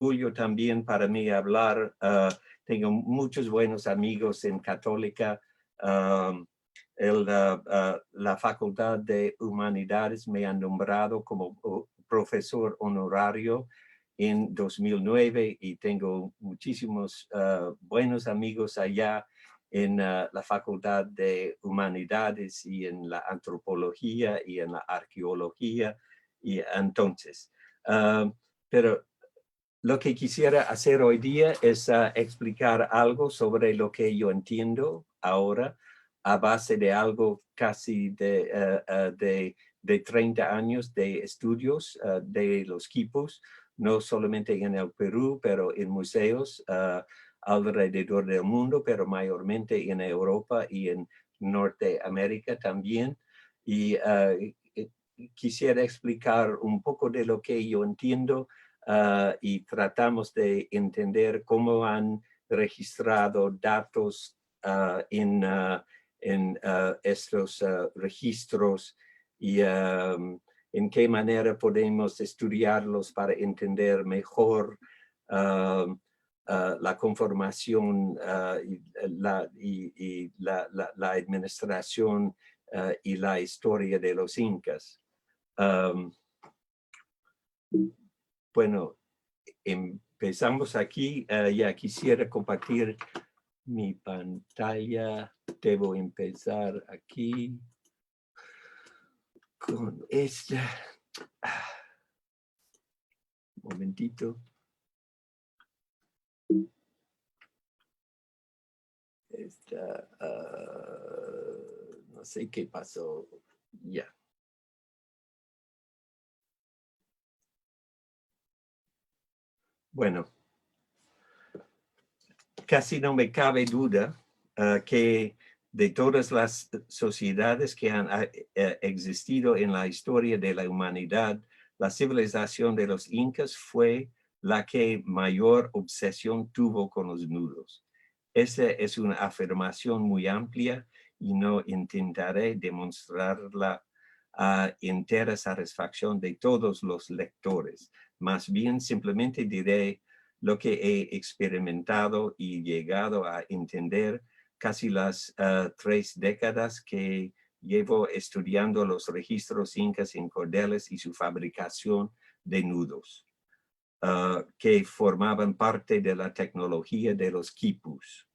orgullo también para mí hablar. Tengo muchos buenos amigos en Católica. La Facultad de Humanidades me han nombrado como profesor honorario en 2009 y tengo muchísimos buenos amigos allá en la Facultad de Humanidades y en la antropología y en la arqueología. Y entonces, pero lo que quisiera hacer hoy día es explicar algo sobre lo que yo entiendo ahora a base de algo casi de 30 años de estudios de los quipus, no solamente en el Perú, pero en museos alrededor del mundo, pero mayormente en Europa y en Norteamérica también. Y quisiera explicar un poco de lo que yo entiendo y tratamos de entender cómo han registrado datos en estos registros y en qué manera podemos estudiarlos para entender mejor la conformación y la administración y la historia de los incas. Bueno, empezamos aquí. Ya quisiera compartir mi pantalla. Debo empezar aquí con esta. Un momentito. Esta, no sé qué pasó. Ya. Bueno, casi no me cabe duda que de todas las sociedades que han existido en la historia de la humanidad, la civilización de los incas fue la que mayor obsesión tuvo con los nudos. Esa es una afirmación muy amplia y no intentaré demostrarla a entera satisfacción de todos los lectores. Más bien, simplemente diré lo que he experimentado y llegado a entender casi las 3 décadas que llevo estudiando los registros incas en cordeles y su fabricación de nudos, que formaban parte de la tecnología de los quipus.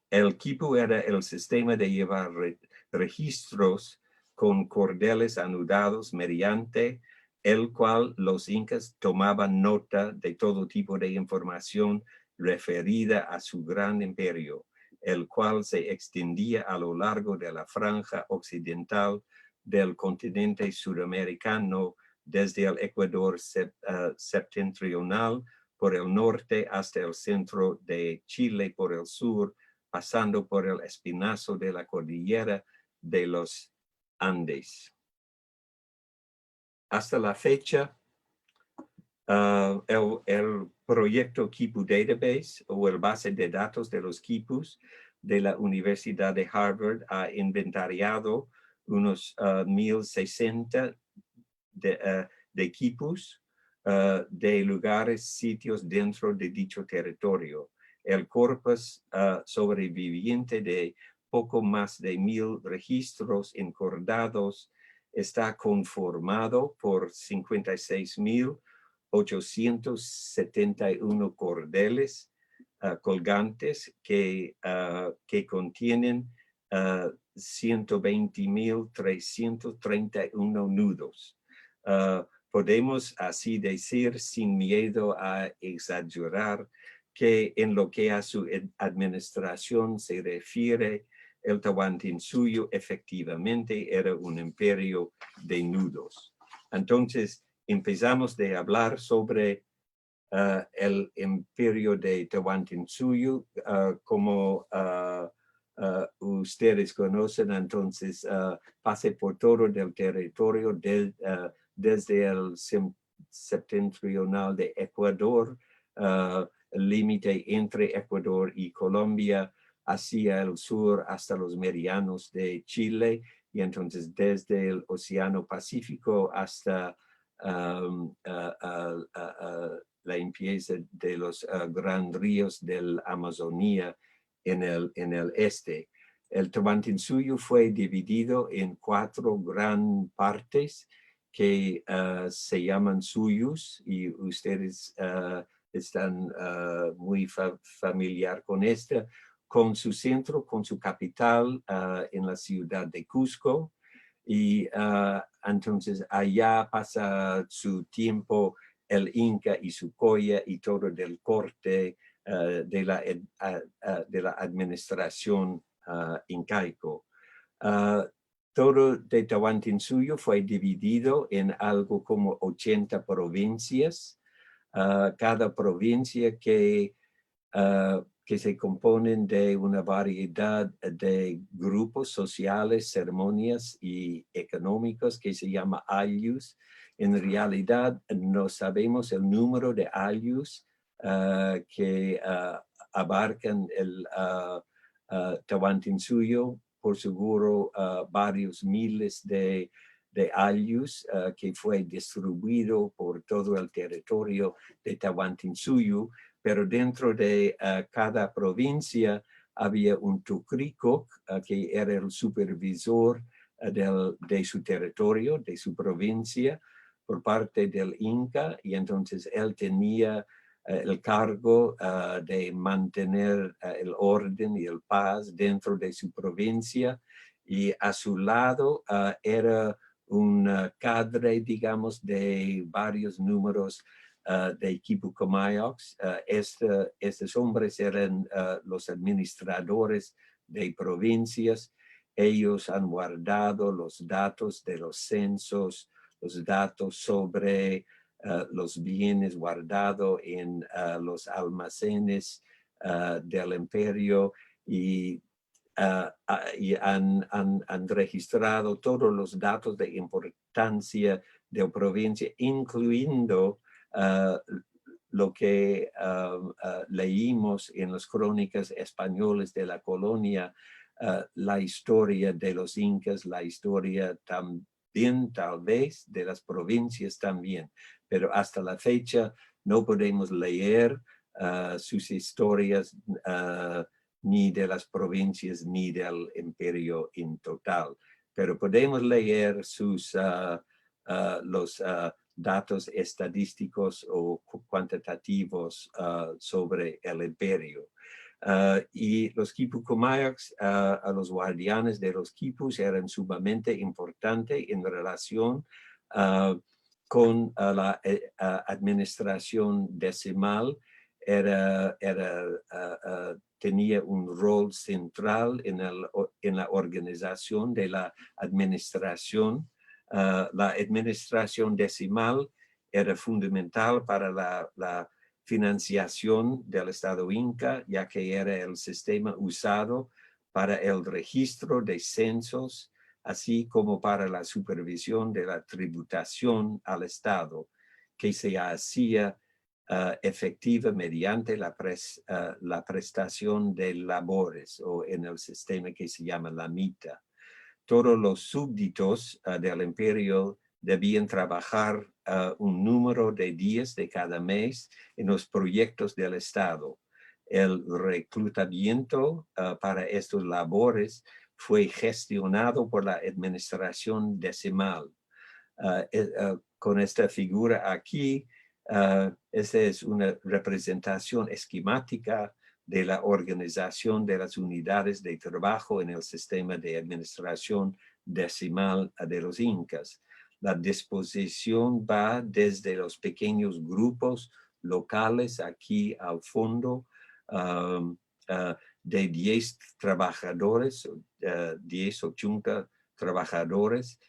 El quipu era el sistema de llevar registros con cordeles anudados mediante el cual los incas tomaban nota de todo tipo de información referida a su gran imperio, el cual se extendía a lo largo de la franja occidental del continente sudamericano, desde el Ecuador septentrional por el norte hasta el centro de Chile por el sur, pasando por el espinazo de la cordillera de los Andes. Hasta la fecha, el proyecto Quipu Database o el base de datos de los quipus de la Universidad de Harvard ha inventariado unos 1060 de quipus de lugares, sitios dentro de dicho territorio. El corpus sobreviviente de poco más de 1000 registros encordados está conformado por 56,871 cordeles colgantes que contienen 120,331 nudos. Podemos así decir, sin miedo a exagerar, que en lo que a su administración se refiere, el Tahuantinsuyo efectivamente era un imperio de nudos. Entonces, empezamos de hablar sobre el imperio de Tahuantinsuyo, como ustedes conocen. Entonces, pase por todo el territorio desde el septentrional de Ecuador, el límite entre Ecuador y Colombia, hacia el sur hasta los meridianos de Chile, y entonces desde el Océano Pacífico hasta la limpieza de los grandes ríos de la Amazonía en el este. El Tawantinsuyo fue dividido en 4 grandes partes que se llaman suyos, y ustedes están muy familiar con esta, con su centro, con su capital en la ciudad de Cusco. Y entonces allá pasa su tiempo el Inca y su Coya y todo del corte de la administración incaico. Todo de Tawantinsuyo fue dividido en algo como 80 provincias. Cada provincia que se componen de una variedad de grupos sociales, ceremonias y económicos que se llama ayllus. En realidad no sabemos el número de ayllus que abarcan el Tawantinsuyo, por seguro varios miles de ayllus que fue distribuido por todo el territorio de Tawantinsuyo, pero dentro de cada provincia había un tucrico que era el supervisor de su territorio, de su provincia, por parte del Inca, y entonces él tenía el cargo de mantener el orden y el paz dentro de su provincia, y a su lado era un cadre, digamos, de varios números de Quipucamayos. Estos hombres eran los administradores de provincias. Ellos han guardado los datos de los censos, los datos sobre los bienes guardados en los almacenes del imperio, y han registrado todos los datos de importancia de la provincia, incluyendo lo que leímos en las crónicas españolas de la colonia, la historia de los incas, la historia también tal vez de las provincias también, pero hasta la fecha no podemos leer sus historias ni de las provincias ni del imperio en total, pero podemos leer los datos estadísticos o cuantitativos sobre el imperio. Y los Quipucamayos, a los guardianes de los quipus, eran sumamente importantes en relación con la administración decimal. Tenía un rol central en la organización de la administración. La administración decimal era fundamental para la financiación del Estado Inca, ya que era el sistema usado para el registro de censos, así como para la supervisión de la tributación al Estado, que se hacía efectiva mediante la prestación de labores, o en el sistema que se llama la mita. Todos los súbditos del imperio debían trabajar un número de días de cada mes en los proyectos del Estado. El reclutamiento para estos labores fue gestionado por la administración decimal. Con esta figura aquí, esta es una representación esquemática de la organización de las unidades de trabajo en el sistema de administración decimal de los incas. La disposición va desde los pequeños grupos locales aquí al fondo, de 10 trabajadores, 10 o 80 trabajadores,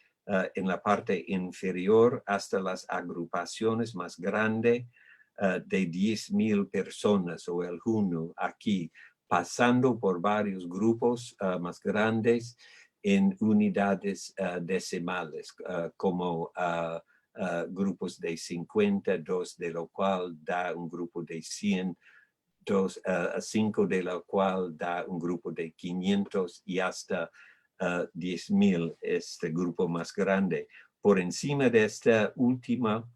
en la parte inferior, hasta las agrupaciones más grandes de 10,000 personas, o el HUNU aquí, pasando por varios grupos más grandes en unidades decimales, como grupos de 50, 2 de lo cual da un grupo de 100, 5 de lo cual da un grupo de 500, y hasta 10,000, este grupo más grande. por encima de esta última,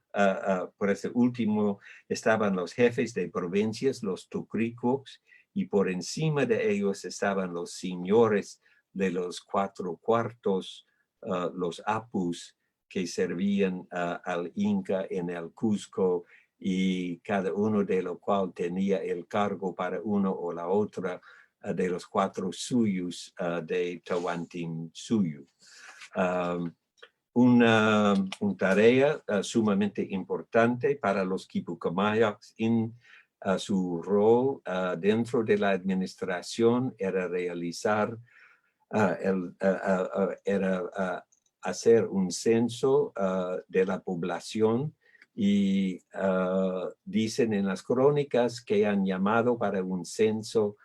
por este último estaban los jefes de provincias, los tucricos, y por encima de ellos estaban los señores de los 4 cuartos, los apus, que servían al Inca en el Cusco, y cada uno de los cuales tenía el cargo para uno o la otra de los 4 suyos de Tawantinsuyo. Una tarea sumamente importante para los Quipucamayos en su rol dentro de la administración era realizar, hacer un censo de la población, y dicen en las crónicas que han llamado para un censo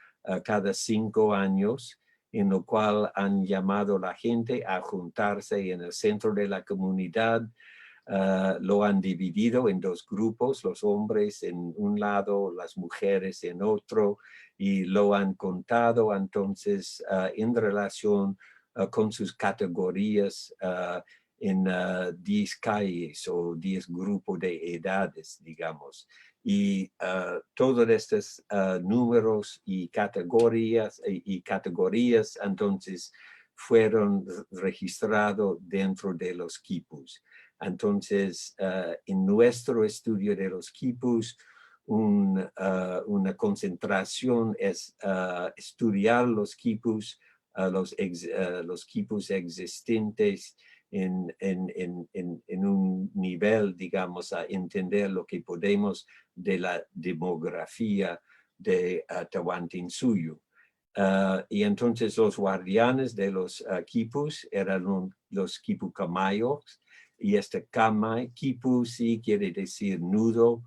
cada 5 años, en lo cual han llamado a la gente a juntarse en el centro de la comunidad. Lo han dividido en 2 grupos, los hombres en un lado, las mujeres en otro, y lo han contado entonces en relación con sus categorías en 10 calles o 10 grupos de edades, digamos. Y todos estos números y categorías entonces fueron registrados dentro de los quipus. Entonces, en nuestro estudio de los quipus, una concentración es estudiar los quipus, los quipus existentes en un nivel, digamos, a entender lo que podemos de la demografía de Tawantinsuyo. Y entonces los guardianes de los quipus eran los quipucamayos, y este kamay, quipu sí quiere decir nudo,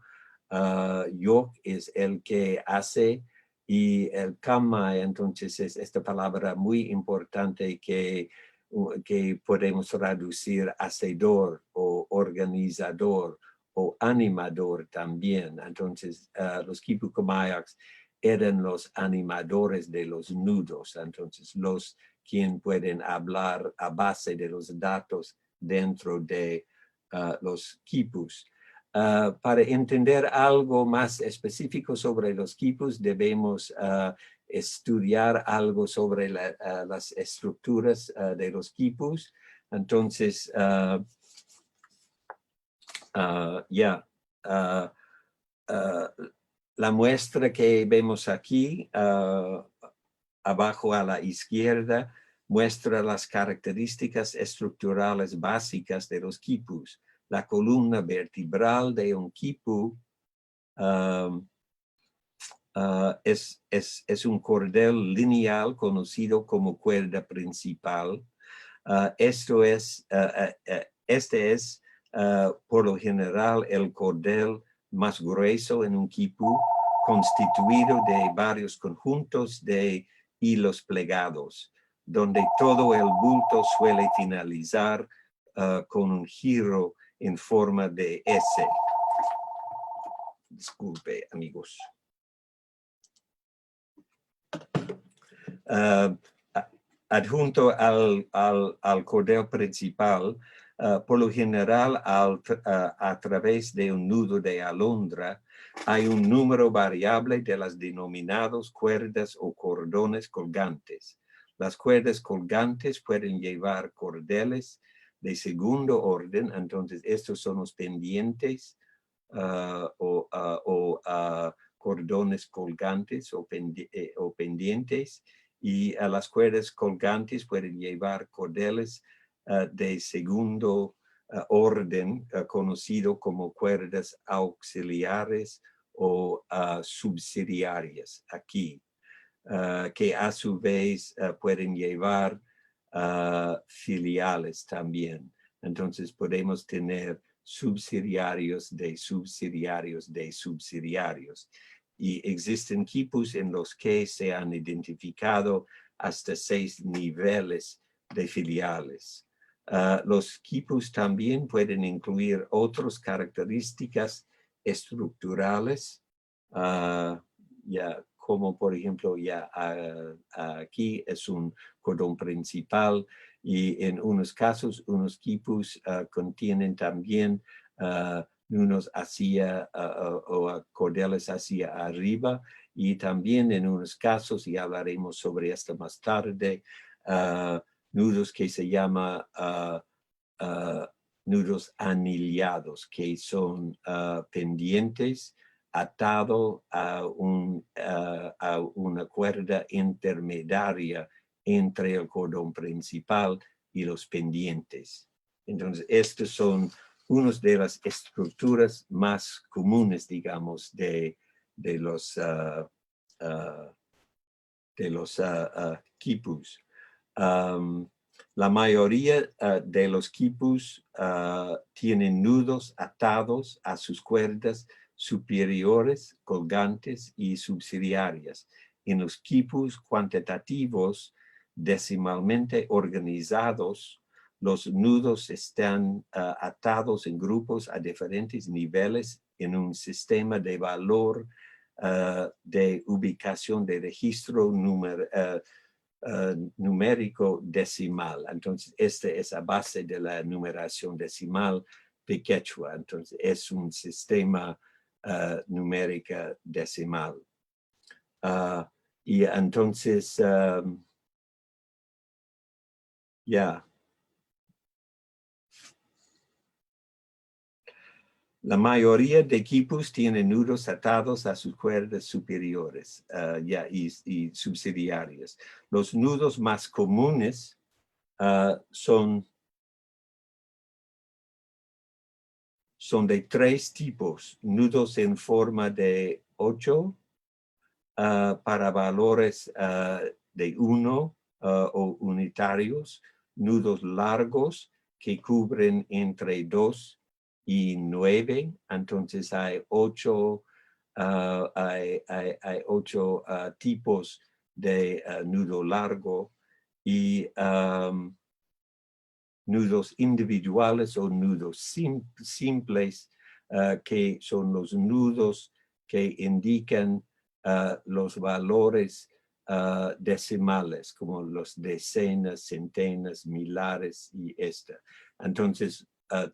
yok es el que hace, y el kamay entonces es esta palabra muy importante que podemos traducir hacedor o organizador o animador también. Entonces los quipucamayos eran los animadores de los nudos, entonces los quien pueden hablar a base de los datos dentro de los quipus. Para entender algo más específico sobre los quipus, debemos estudiar algo sobre las estructuras de los quipus. Entonces, la muestra que vemos aquí, abajo a la izquierda, muestra las características estructurales básicas de los quipus. La columna vertebral de un quipu es un cordel lineal conocido como cuerda principal. Este es por lo general el cordel más grueso en un quipu, constituido de varios conjuntos de hilos plegados, donde todo el bulto suele finalizar con un giro en forma de S. Disculpe, amigos. Adjunto al cordel principal, por lo general a través de un nudo de alondra, hay un número variable de las denominadas cuerdas o cordones colgantes. Las cuerdas colgantes pueden llevar cordeles de segundo orden, entonces estos son los pendientes cordones colgantes o pendientes, y las cuerdas colgantes pueden llevar cordeles de segundo orden, conocido como cuerdas auxiliares o subsidiarias aquí, que a su vez pueden llevar filiales también. Entonces podemos tener subsidiarios de subsidiarios de subsidiarios. Y existen quipus en los que se han identificado hasta 6 niveles de filiales. Los quipus también pueden incluir otras características estructurales, como por ejemplo aquí es un cordón principal, Y en unos casos, unos quipus contienen también nudos hacia o cordeles hacia arriba, y también en unos casos, y hablaremos sobre esto más tarde, nudos que se llama nudos anillados, que son pendientes atado a una cuerda intermediaria entre el cordón principal y los pendientes. Entonces, estos son unas de las estructuras más comunes, digamos, de los quipus. La mayoría de los quipus tienen nudos atados a sus cuerdas superiores, colgantes y subsidiarias. En los quipus cuantitativos decimalmente organizados, los nudos están atados en grupos a diferentes niveles en un sistema de valor de ubicación de registro numérico decimal. Entonces, esta es la base de la numeración decimal de Quechua. Entonces, es un sistema numérica decimal. Y entonces, la mayoría de quipus tienen nudos atados a sus cuerdas superiores y subsidiarias. Los nudos más comunes son de tres tipos: nudos en forma de 8 para valores de 1 o unitarios, nudos largos que cubren entre 2 y 9, entonces hay 8 tipos de nudo largo, y nudos individuales o nudos simples, que son los nudos que indican los valores decimales, como los decenas, centenas, milares y esta. Entonces,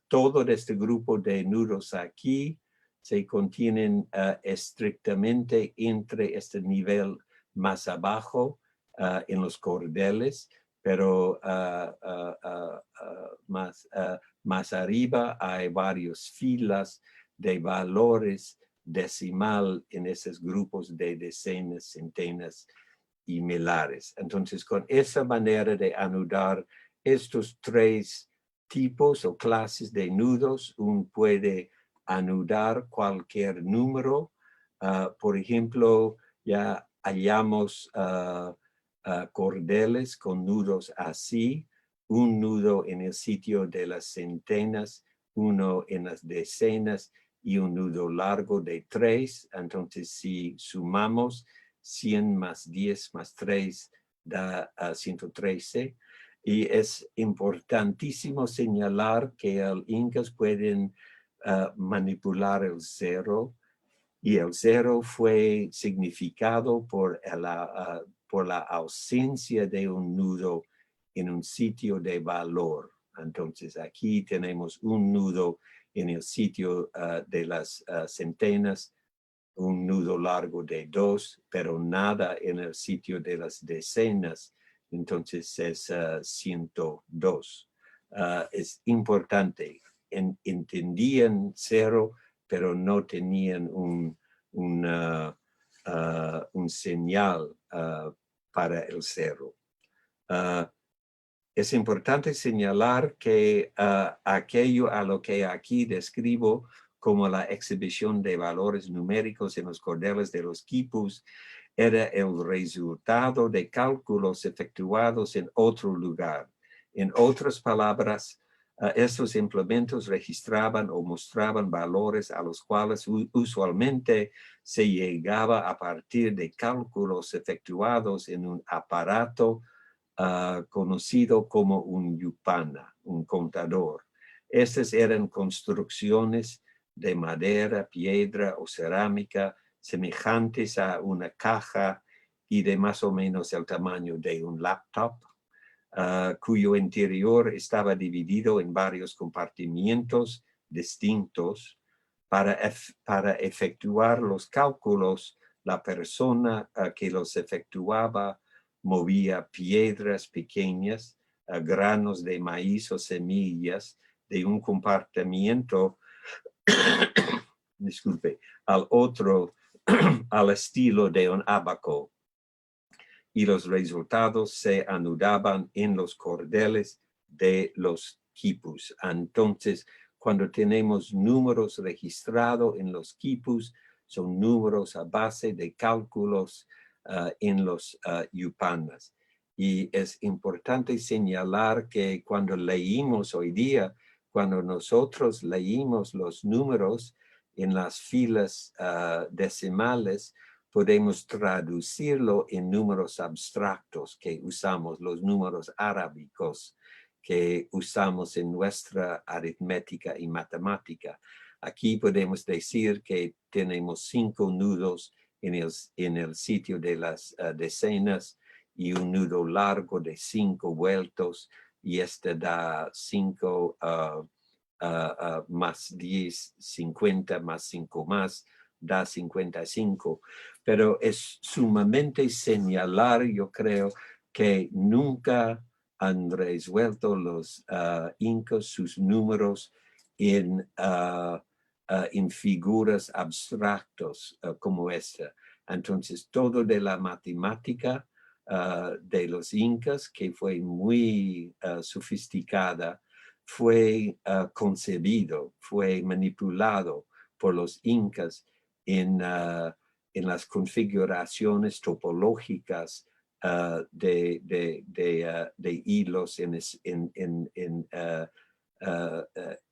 todo este grupo de nudos aquí se contienen estrictamente entre este nivel más abajo en los cordeles, pero más arriba hay varias filas de valores decimal en esos grupos de decenas, centenas y milares. Entonces, con esa manera de anudar estos tres tipos o clases de nudos, uno puede anudar cualquier número. Por ejemplo, ya hallamos cordeles con nudos así: un nudo en el sitio de las centenas, uno en las decenas y un nudo largo de 3. Entonces, si sumamos 100 más 10 más 3 da 113. Y es importantísimo señalar que los incas pueden manipular el 0, y el 0 fue significado por la ausencia de un nudo en un sitio de valor. Entonces, aquí tenemos un nudo en el sitio de las centenas, un nudo largo de 2, pero nada en el sitio de las decenas. Entonces es 102. Es importante. Entendían 0, pero no tenían un señal para el 0. Es importante señalar que aquello a lo que aquí describo como la exhibición de valores numéricos en los cordeles de los quipus era el resultado de cálculos efectuados en otro lugar. En otras palabras, estos implementos registraban o mostraban valores a los cuales usualmente se llegaba a partir de cálculos efectuados en un aparato conocido como un yupana, un contador. Estas eran construcciones de madera, piedra o cerámica semejantes a una caja y de más o menos el tamaño de un laptop. cuyo interior estaba dividido en varios compartimientos distintos. Para efectuar los cálculos, la persona que los efectuaba movía piedras pequeñas, granos de maíz o semillas de un compartimiento disculpe, al otro al estilo de un abaco, y los resultados se anudaban en los cordeles de los quipus. Entonces, cuando tenemos números registrados en los quipus, son números a base de cálculos en los yupanas. Y es importante señalar que cuando leímos hoy día, cuando nosotros leímos los números en las filas decimales, podemos traducirlo en números abstractos que usamos, los números arábicos que usamos en nuestra aritmética y matemática. Aquí podemos decir que tenemos 5 nudos en el sitio de las decenas y un nudo largo de 5 vueltos, y este da 5 más 10, 50 más 5 más, da 55. Pero es sumamente señalar, yo creo, que nunca han resuelto los incas sus números en figuras abstractos como esta. Entonces, todo de la matemática de los incas, que fue muy sofisticada, fue concebido, fue manipulado por los incas en las configuraciones topológicas de hilos en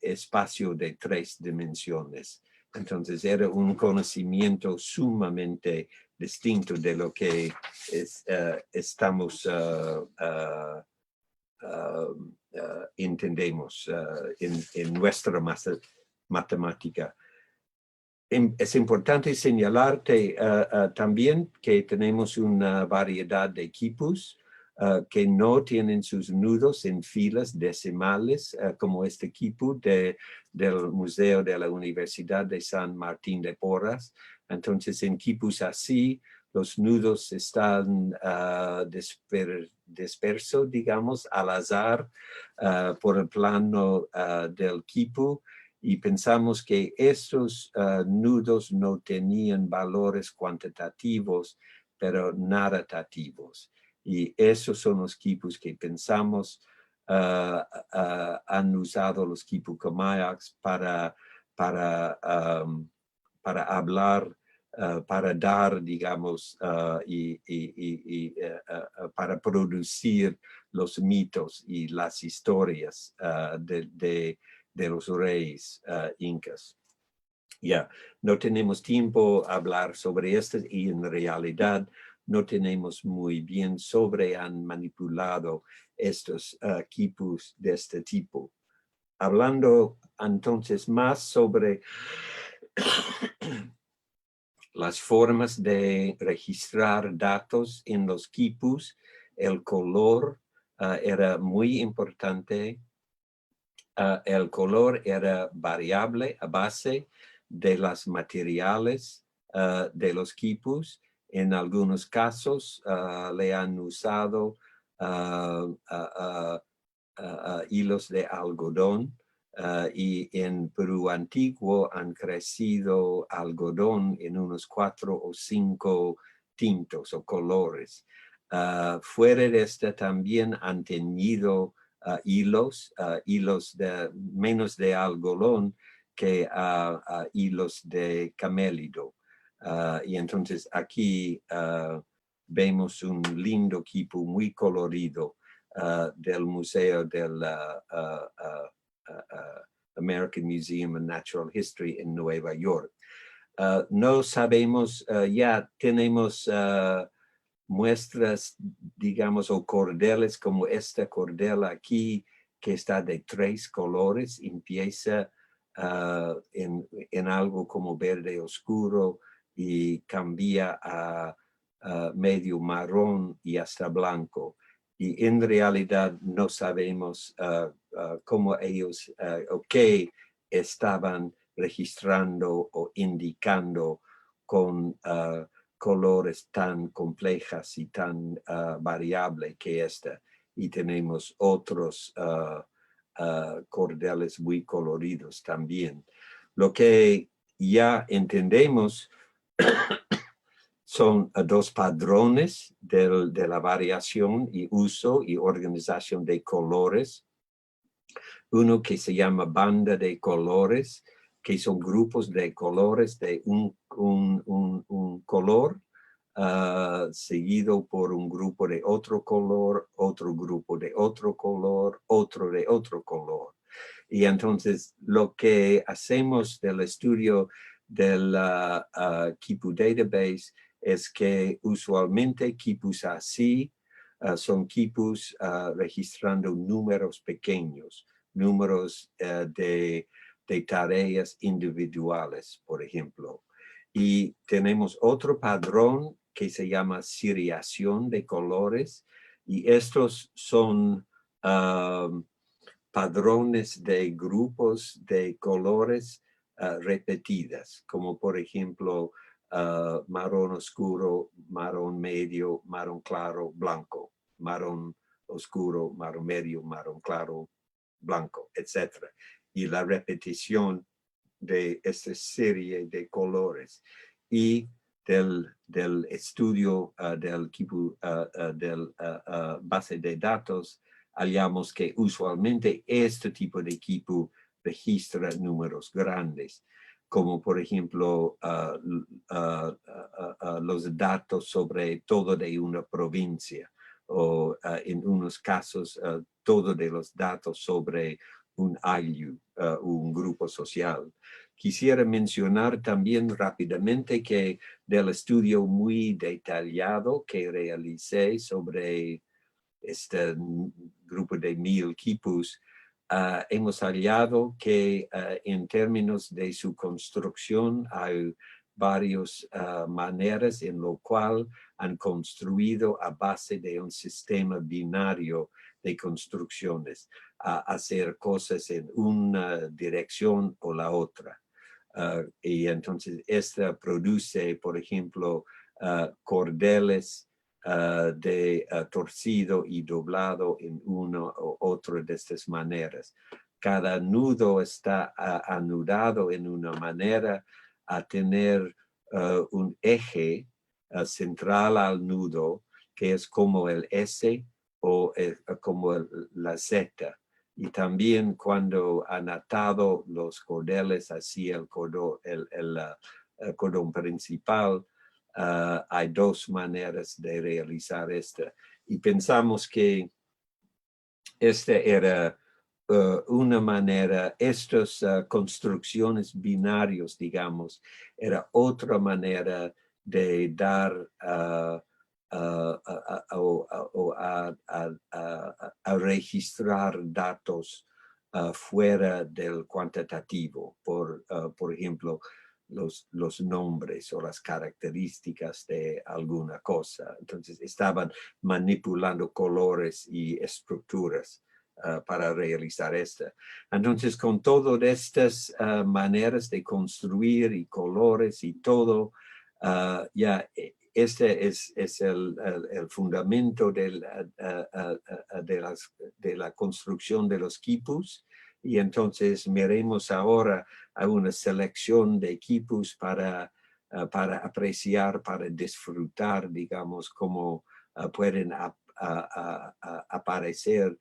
espacio de 3 dimensiones. Entonces era un conocimiento sumamente distinto de lo que estamos entendemos en nuestra matemática. Es importante señalarte también que tenemos una variedad de quipus que no tienen sus nudos en filas decimales, como este quipu del Museo de la Universidad de San Martín de Porres. Entonces, en quipus así, los nudos están dispersos, digamos, al azar por el plano del quipu, y pensamos que estos nudos no tenían valores cuantitativos, pero narrativos. Y esos son los quipus que pensamos han usado los quipu Comayag's para hablar, para dar, digamos, para producir los mitos y las historias de los reyes incas. Ya, no tenemos tiempo a hablar sobre esto, y en realidad no tenemos muy bien sobre han manipulado estos quipus de este tipo. Hablando entonces más sobre las formas de registrar datos en los quipus, el color era muy importante. El color era variable a base de los materiales de los quipus. En algunos casos le han usado hilos de algodón, y en Perú antiguo han crecido algodón en unos 4 o 5 tintos o colores. Fuera de este también han tenido hilos de menos de algodón que hilos de camélido. Y entonces aquí vemos un lindo quipu muy colorido del Museo del American Museum of Natural History en Nueva York. No sabemos, ya tenemos muestras, digamos, o cordeles como esta cordela aquí, que está de 3 colores, empieza en algo como verde oscuro y cambia a medio marrón y hasta blanco. y en realidad no sabemos cómo ellos o qué estaban registrando o indicando con colores tan complejas y tan variables que esta. Y tenemos otros cordeles muy coloridos también. Lo que ya entendemos son dos padrones de la variación y uso y organización de colores. Uno que se llama banda de colores, que son grupos de colores de un color, seguido por un grupo de otro color, otro grupo de otro color, otro de otro color. Y entonces lo que hacemos del estudio del Kipu Database es que usualmente quipus así son quipus registrando números pequeños, números de tareas individuales, por ejemplo. Y tenemos otro padrón que se llama seriación de colores, y estos son padrones de grupos de colores repetidas, como por ejemplo marrón oscuro, marrón medio, marrón claro, blanco, marrón oscuro, marrón medio, marrón claro, blanco, etc. Y la repetición de esta serie de colores. Y del estudio del base de datos, hallamos que usualmente este tipo de equipo registra números grandes, como por ejemplo los datos sobre todo de una provincia, o en unos casos todo de los datos sobre un ayllu, un grupo social. Quisiera mencionar también rápidamente que del estudio muy detallado que realicé sobre este grupo de 1000 quipus, hemos hallado que en términos de su construcción hay varias maneras en lo cual han construido a base de un sistema binario de construcciones, a hacer cosas en una dirección o la otra. Y entonces esta produce, por ejemplo, cordeles de torcido y doblado en una o otra de estas maneras. Cada nudo está anudado en una manera a tener un eje central al nudo, que es como el S o como la Z. Y también cuando han atado los cordeles hacia el cordón principal, hay dos maneras de realizar esto. Y pensamos que esta era una manera, estas construcciones binarios, digamos, era otra manera de dar a registrar datos fuera del cuantitativo, por ejemplo, los nombres o las características de alguna cosa. Entonces estaban manipulando colores y estructuras para realizar esto. Entonces con todas estas maneras de construir y colores y todo, ya este es el fundamento de la construcción de los quipus. Y entonces miremos ahora a una selección de equipos para apreciar, para disfrutar, digamos, cómo pueden aparecer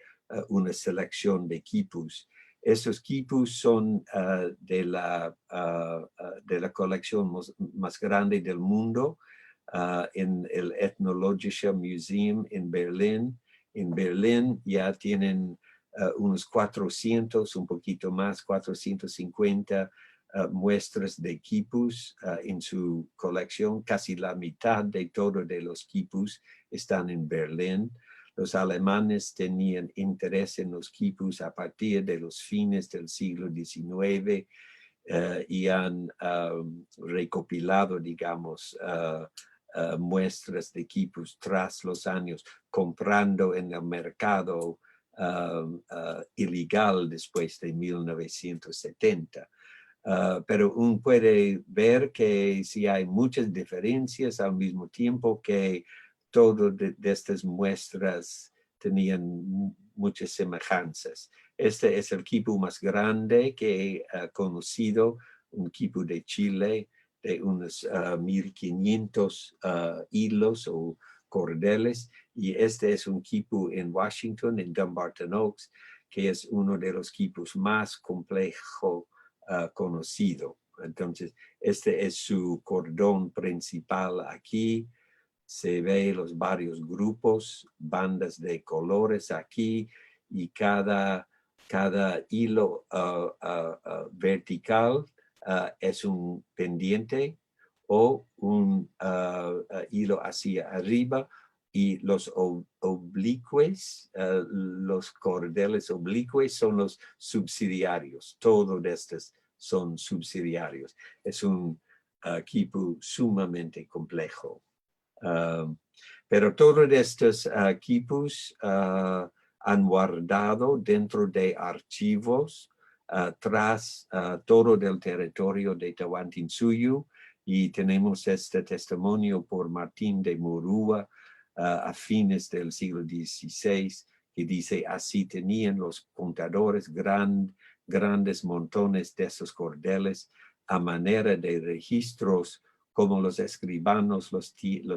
una selección de equipos. Estos equipos son de la colección más grande del mundo, en el Ethnologische Museum en Berlín. En Berlín ya tienen unos 400, un poquito más, 450 muestras de quipus en su colección. Casi la mitad de todos de los quipus están en Berlín. Los alemanes tenían interés en los quipus a partir de los fines del siglo XIX y han recopilado, digamos, muestras de quipus tras los años, comprando en el mercado ilegal después de 1970. Pero uno puede ver que sí hay muchas diferencias al mismo tiempo que todas de estas muestras tenían muchas semejanzas. Este es el quipu más grande que he conocido, un quipu de Chile de unos 1500 hilos o cordeles, y este es un quipu en Washington, en Dumbarton Oaks, que es uno de los quipus más complejos conocido. Entonces, este es su cordón principal aquí. Se ve los varios grupos, bandas de colores aquí, y cada hilo vertical es un pendiente o un hilo hacia arriba, y los oblicuos, los cordeles oblicuos son los subsidiarios. Todos estos son subsidiarios. Es un quipu sumamente complejo. Pero todos estos quipus han guardado dentro de archivos tras todo el territorio de Tahuantinsuyo, y tenemos este testimonio por Martín de Murúa a fines del siglo XVI, que dice: así tenían los contadores grandes montones de esos cordeles a manera de registros, como los escribanos los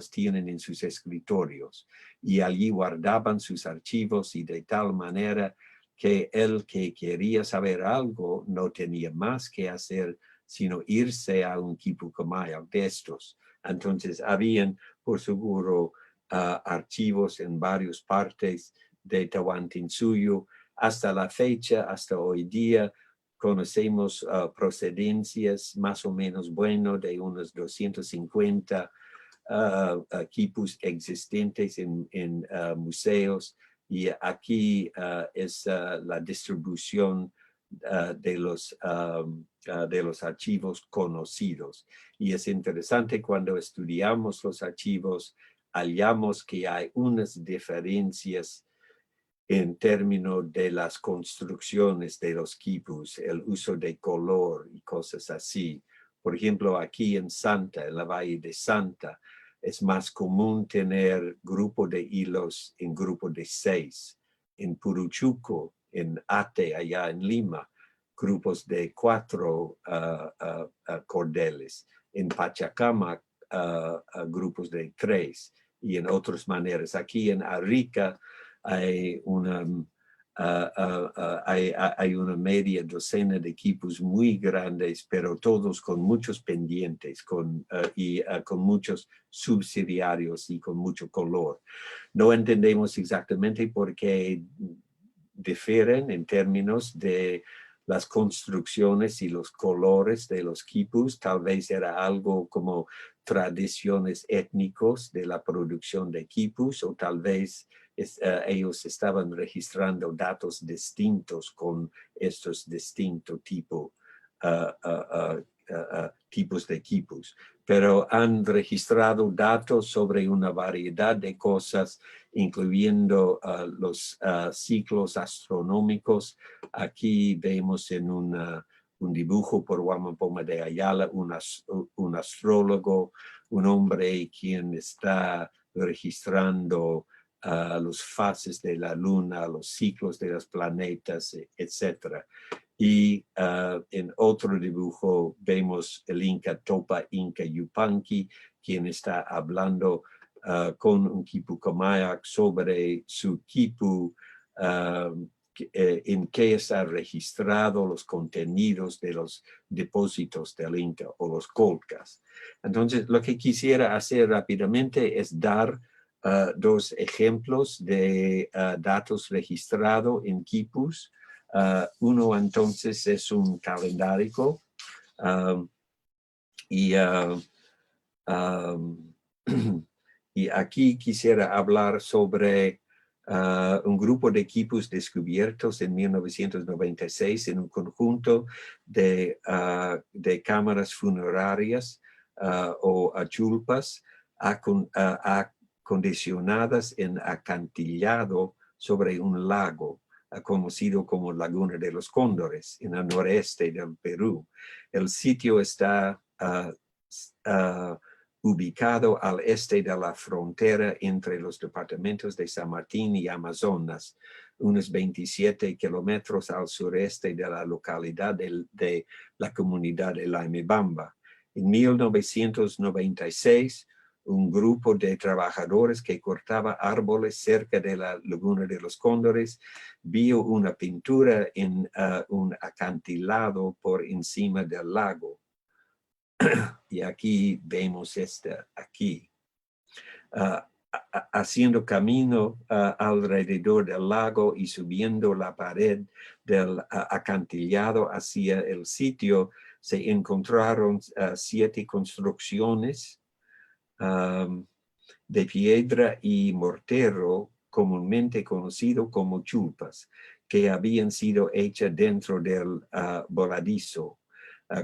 tienen en sus escritorios, y allí guardaban sus archivos, y de tal manera que el que quería saber algo no tenía más que hacer sino irse a un quipu comayac de estos. Entonces habían, por seguro, archivos en varias partes de Tahuantinsuyo. Hasta la fecha, hasta hoy día, conocemos procedencias más o menos buenas de unos 250 quipus existentes en museos, y aquí es la distribución de los archivos conocidos. Y es interesante, cuando estudiamos los archivos, hallamos que hay unas diferencias en términos de las construcciones de los quipus, el uso de color y cosas así. Por ejemplo, aquí en Santa, en la Valle de Santa, es más común tener grupo de hilos en grupo de 6. En Puruchuco, en Ate, allá en Lima, grupos de 4 cordeles. En Pachacama, grupos de 3. Y en otras maneras. Aquí en Arica hay una media docena de equipos muy grandes, pero todos con muchos pendientes con muchos subsidiarios y con mucho color. No entendemos exactamente por qué difieren en términos de las construcciones y los colores de los quipus. Tal vez era algo como tradiciones étnicos de la producción de quipus, o tal vez ellos estaban registrando datos distintos con estos distintos tipos de quipus, pero han registrado datos sobre una variedad de cosas, incluyendo los ciclos astronómicos. Aquí vemos en un dibujo por Huamampoma de Ayala, un astrólogo, un hombre quien está registrando los fases de la luna, los ciclos de los planetas, etc. Y en otro dibujo vemos el Inca Topa Inca Yupanqui, quien está hablando con un quipu comayac sobre su quipu, en que está registrado los contenidos de los depósitos del Inca o los colcas. Entonces, lo que quisiera hacer rápidamente es dar dos ejemplos de datos registrados en quipus. Uno entonces es un calendario y aquí quisiera hablar sobre un grupo de quipus descubiertos en 1996 en un conjunto de cámaras funerarias o achulpas acondicionadas en acantilado sobre un lago conocido como Laguna de los Cóndores, en el noreste del Perú. El sitio está ubicado al este de la frontera entre los departamentos de San Martín y Amazonas, unos 27 kilómetros al sureste de la localidad de la comunidad de Laimebamba. En 1996, un grupo de trabajadores que cortaba árboles cerca de la Laguna de los Cóndores vio una pintura en un acantilado por encima del lago. Y aquí vemos esta aquí. Haciendo camino alrededor del lago y subiendo la pared del acantilado hacia el sitio, se encontraron 7 construcciones de piedra y mortero, comúnmente conocido como chulpas, que habían sido hechas dentro del voladizo.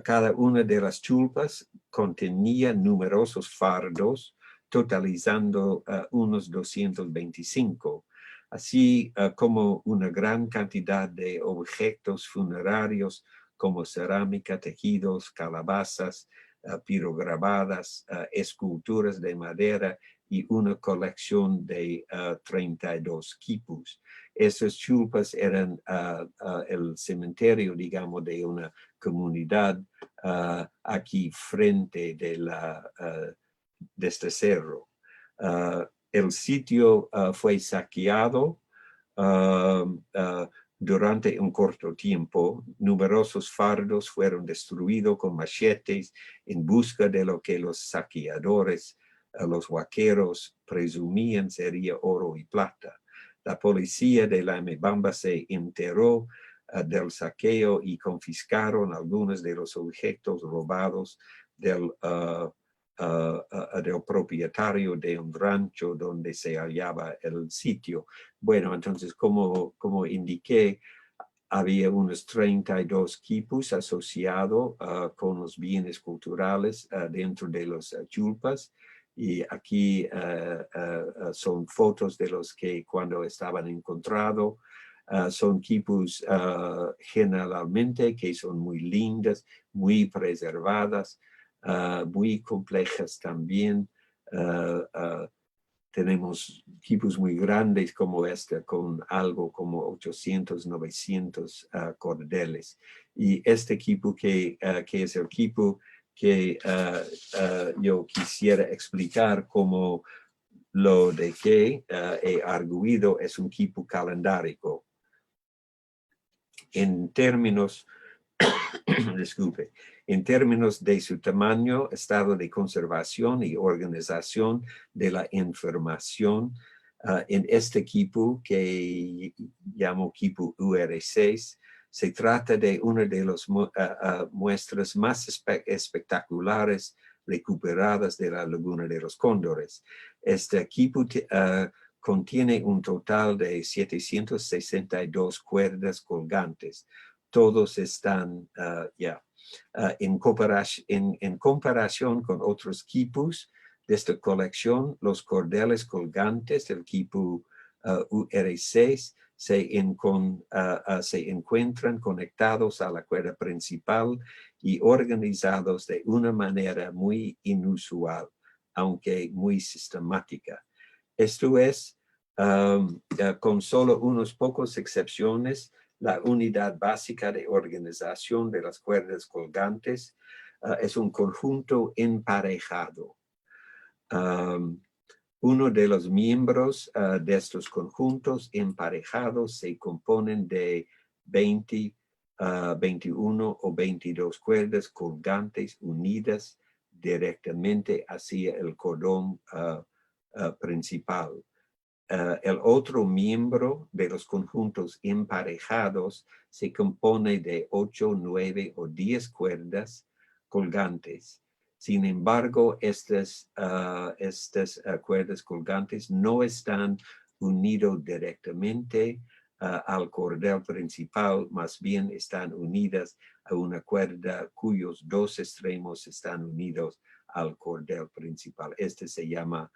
Cada una de las chulpas contenía numerosos fardos, totalizando unos 225, así como una gran cantidad de objetos funerarios como cerámica, tejidos, calabazas, pirograbadas, esculturas de madera y una colección de 32 quipus. Esas chulpas eran el cementerio, digamos, de una comunidad aquí frente de este cerro. El sitio fue saqueado durante un corto tiempo. Numerosos fardos fueron destruidos con machetes en busca de lo que los saqueadores, los vaqueros, presumían sería oro y plata. La policía de Laimebamba se enteró del saqueo y confiscaron algunos de los objetos robados del propietario de un rancho donde se hallaba el sitio. Bueno, entonces, como indiqué, había unos 32 quipus asociados con los bienes culturales dentro de los chulpas. Y aquí son fotos de los que cuando estaban encontrados. Son quipus generalmente que son muy lindas, muy preservadas, muy complejas también. Tenemos quipus muy grandes como este, con algo como 800, 900 cordeles. Y este quipu que es el quipu que yo quisiera explicar como lo de que he arguido es un quipu calendárico. En términos, disculpe, en términos de su tamaño, estado de conservación y organización de la información, en este quipu que llamo quipu UR6, se trata de una de las muestras más espectaculares recuperadas de la Laguna de los Cóndores. Este quipu contiene un total de 762 cuerdas colgantes. Todos están en comparación con otros quipus de esta colección. Los cordeles colgantes del quipu UR6 se encuentran conectados a la cuerda principal y organizados de una manera muy inusual, aunque muy sistemática. Esto es, con solo unos pocos excepciones, la unidad básica de organización de las cuerdas colgantes es un conjunto emparejado. Uno de los miembros de estos conjuntos emparejados se componen de 20, 21 o 22 cuerdas colgantes unidas directamente hacia el cordón principal. El otro miembro de los conjuntos emparejados se compone de 8, 9 o 10 cuerdas colgantes. Sin embargo, estas cuerdas colgantes no están unidas directamente al cordel principal, más bien están unidas a una cuerda cuyos 2 extremos están unidos al cordel principal. Este se llama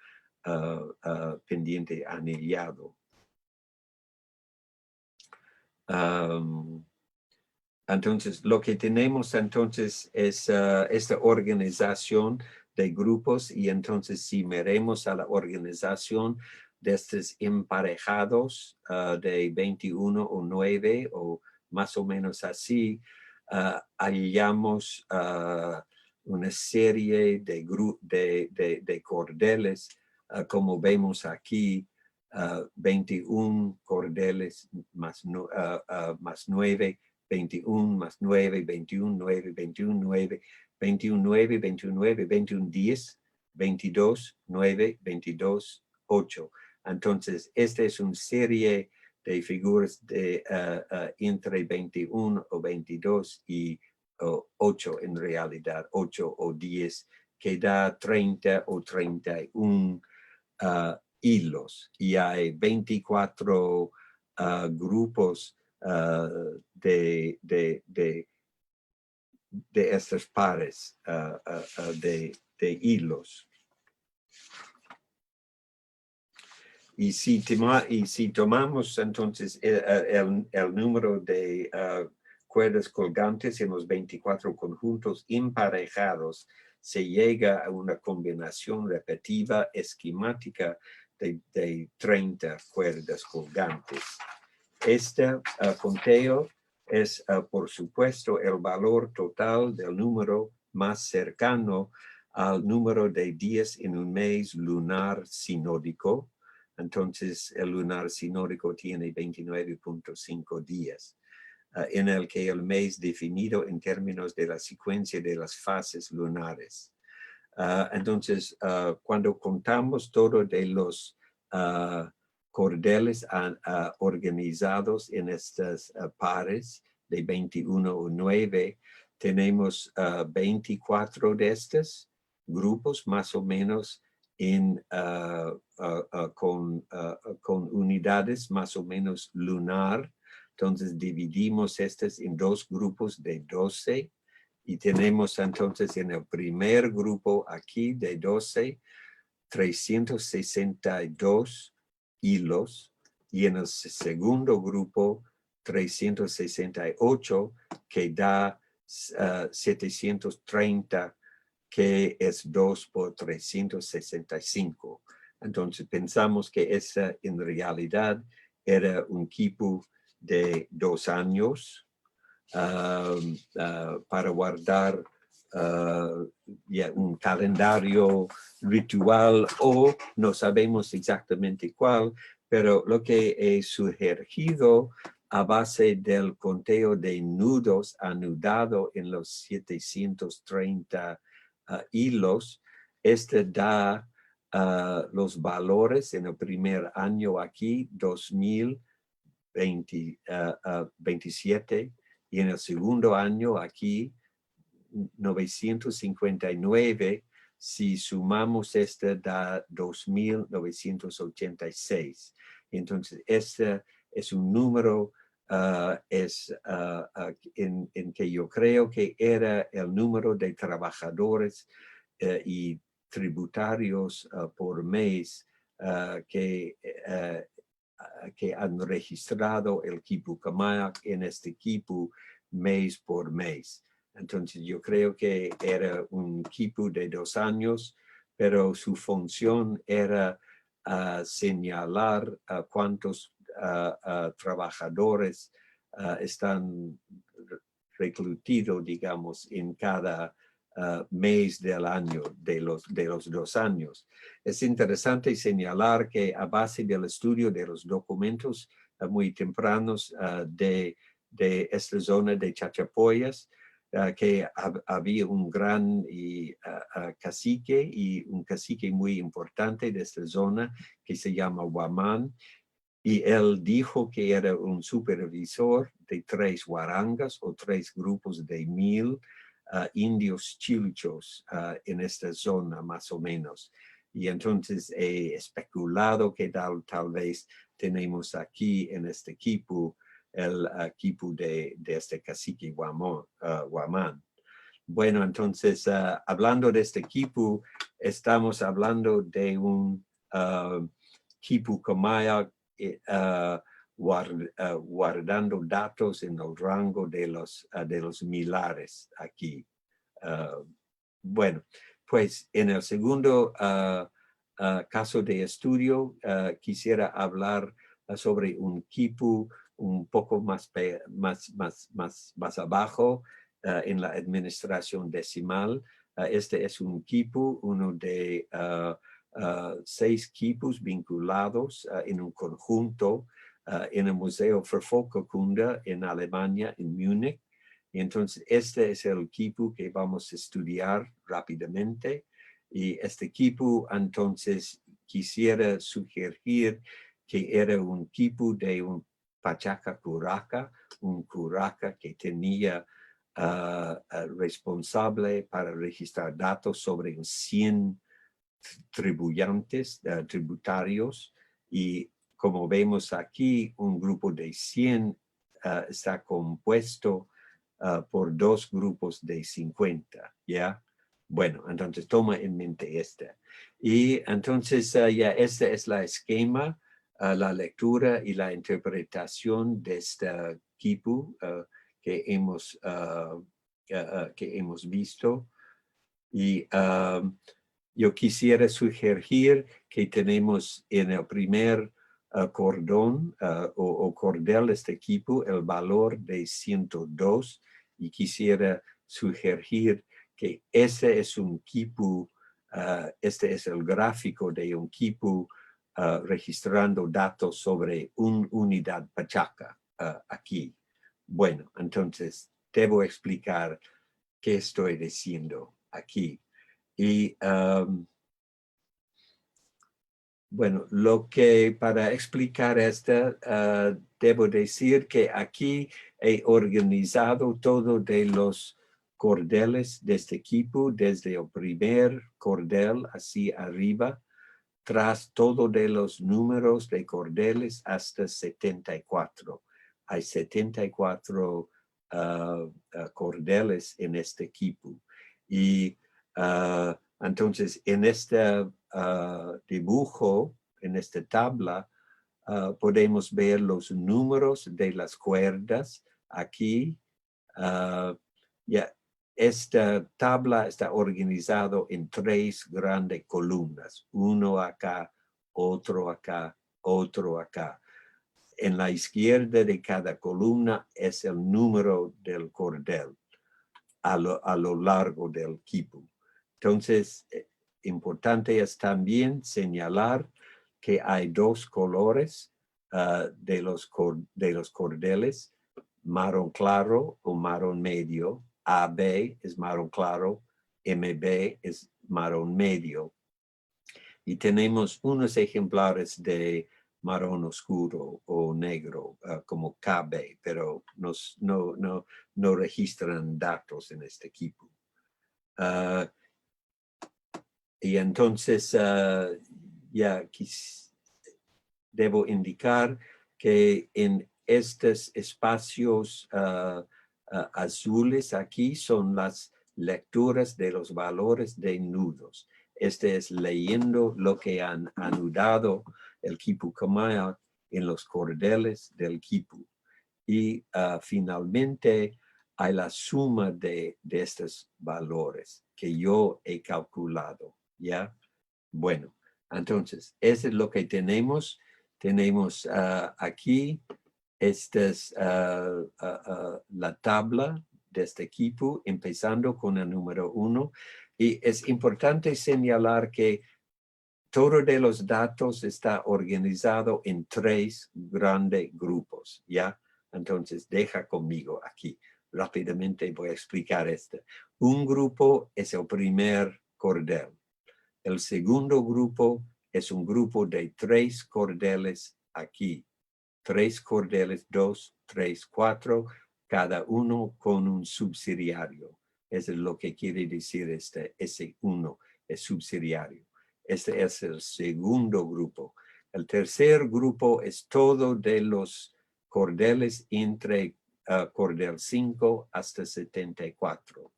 pendiente anillado. Entonces, lo que tenemos entonces es esta organización de grupos, y entonces si miremos a la organización de estos emparejados de 21 o 9 o más o menos así, hallamos una serie de cordeles, como vemos aquí, 21 cordeles más 9, 21 más 9, 21, 9, 21, 9, 21, 9, 21, 9, 21, 10, 22, 9, 22, 8. Entonces, esta es una serie de figuras de entre 21 o 22 y 8 en realidad, 8 o 10, que da 30 o 31 hilos. Y hay 24 grupos de estos pares de hilos. Y si tomamos entonces el número de cuerdas colgantes en los 24 conjuntos emparejados, se llega a una combinación repetitiva esquemática de 30 cuerdas colgantes. Este conteo es, por supuesto, el valor total del número más cercano al número de días en un mes lunar sinódico. Entonces, el lunar sinódico tiene 29.5 días, en el que el mes definido en términos de la secuencia de las fases lunares. Entonces, cuando contamos todo de los cordeles organizados en estas pares de 21 o 9, tenemos 24 de estos grupos más o menos con unidades más o menos lunar. Entonces dividimos estos en dos grupos de 12 y tenemos entonces en el primer grupo aquí de 12, 362 hilos, y en el segundo grupo 368, que da 730, que es 2 por 365. Entonces pensamos que esa en realidad era un quipu de 2 años para guardar un calendario ritual, o no sabemos exactamente cuál, pero lo que he sugerido a base del conteo de nudos anudado en los 730 hilos, este da los valores en el primer año aquí, 2027, y en el segundo año aquí, 959, si sumamos este da 2.986. Entonces, este es un número en que yo creo que era el número de trabajadores y tributarios por mes que han registrado el quipu Camayac en este quipu mes por mes. Entonces yo creo que era un quipu de 2 años, pero su función era señalar cuántos trabajadores están reclutidos, digamos, en cada mes del año, de los 2 años. Es interesante señalar que a base del estudio de los documentos muy tempranos de esta zona de Chachapoyas, que había un gran cacique, y un cacique muy importante de esta zona que se llama Huamán, y él dijo que era un supervisor de 3 huarangas o 3 grupos de 1,000 indios chilchos en esta zona más o menos. Y entonces he especulado que tal vez tenemos aquí en este quipu el quipu de este cacique Huamán. Bueno, entonces, hablando de este quipu, estamos hablando de un quipu Camaya guardando datos en el rango de los milares aquí. Bueno, pues en el segundo caso de estudio, quisiera hablar sobre un quipu un poco más abajo en la administración decimal. Este es un quipu, uno de 6 quipus vinculados en un conjunto en el Museo Verfolgerkunde en Alemania, en Múnich. Y entonces, este es el quipu que vamos a estudiar rápidamente. Y este quipu, entonces, quisiera sugerir que era un quipu de un Pachaca Curaca, un curaca que tenía responsable para registrar datos sobre 100 tributarios. Y como vemos aquí, un grupo de 100 está compuesto por 2 grupos de 50, ¿ya? Bueno, entonces toma en mente esta. Y entonces ya esta es la esquema, la lectura y la interpretación de este quipu que hemos visto. Y yo quisiera sugerir que tenemos en el primer cordón o cordel de este equipo el valor de 102 y quisiera sugerir que ese es un quipu, este es el gráfico de un quipu registrando datos sobre una unidad Pachaca aquí. Bueno, entonces debo explicar qué estoy diciendo aquí. Y bueno, para explicar esto, debo decir que aquí he organizado todo de los cordeles de este equipo, desde el primer cordel hacia arriba, tras todo de los números de cordeles hasta 74. Hay 74 cordeles en este equipo. Y entonces, en este dibujo, en esta tabla, podemos ver los números de las cuerdas aquí. Esta tabla está organizada en 3 grandes columnas, uno acá, otro acá, otro acá. En la izquierda de cada columna es el número del cordel a lo largo del quipu. Entonces, importante es también señalar que hay 2 colores de los cordeles, marrón claro o marrón medio. AB es marrón claro, MB es marrón medio. Y tenemos unos ejemplares de marrón oscuro o negro como KB, pero no registran datos en este equipo. Y entonces ya debo indicar que en estos espacios azules aquí son las lecturas de los valores de nudos. Este es leyendo lo que han anudado el quipu Camaya en los cordeles del quipu. Y finalmente hay la suma de estos valores que yo he calculado, ¿ya? Bueno, entonces, eso es lo que tenemos. Tenemos aquí, esta es la tabla de este equipo, empezando con el número 1. Y es importante señalar que todo de los datos está organizado en 3 grandes grupos, ¿ya? Entonces, deja conmigo aquí. Rápidamente voy a explicar esto. Un grupo es el primer cordel. El segundo grupo es un grupo de 3 cordeles aquí. 3 cordeles, 2, 3, 4, cada uno con un subsidiario. Eso es lo que quiere decir ese 1, es subsidiario. Este es el segundo grupo. El tercer grupo es todo de los cordeles entre cordel 5 hasta 74.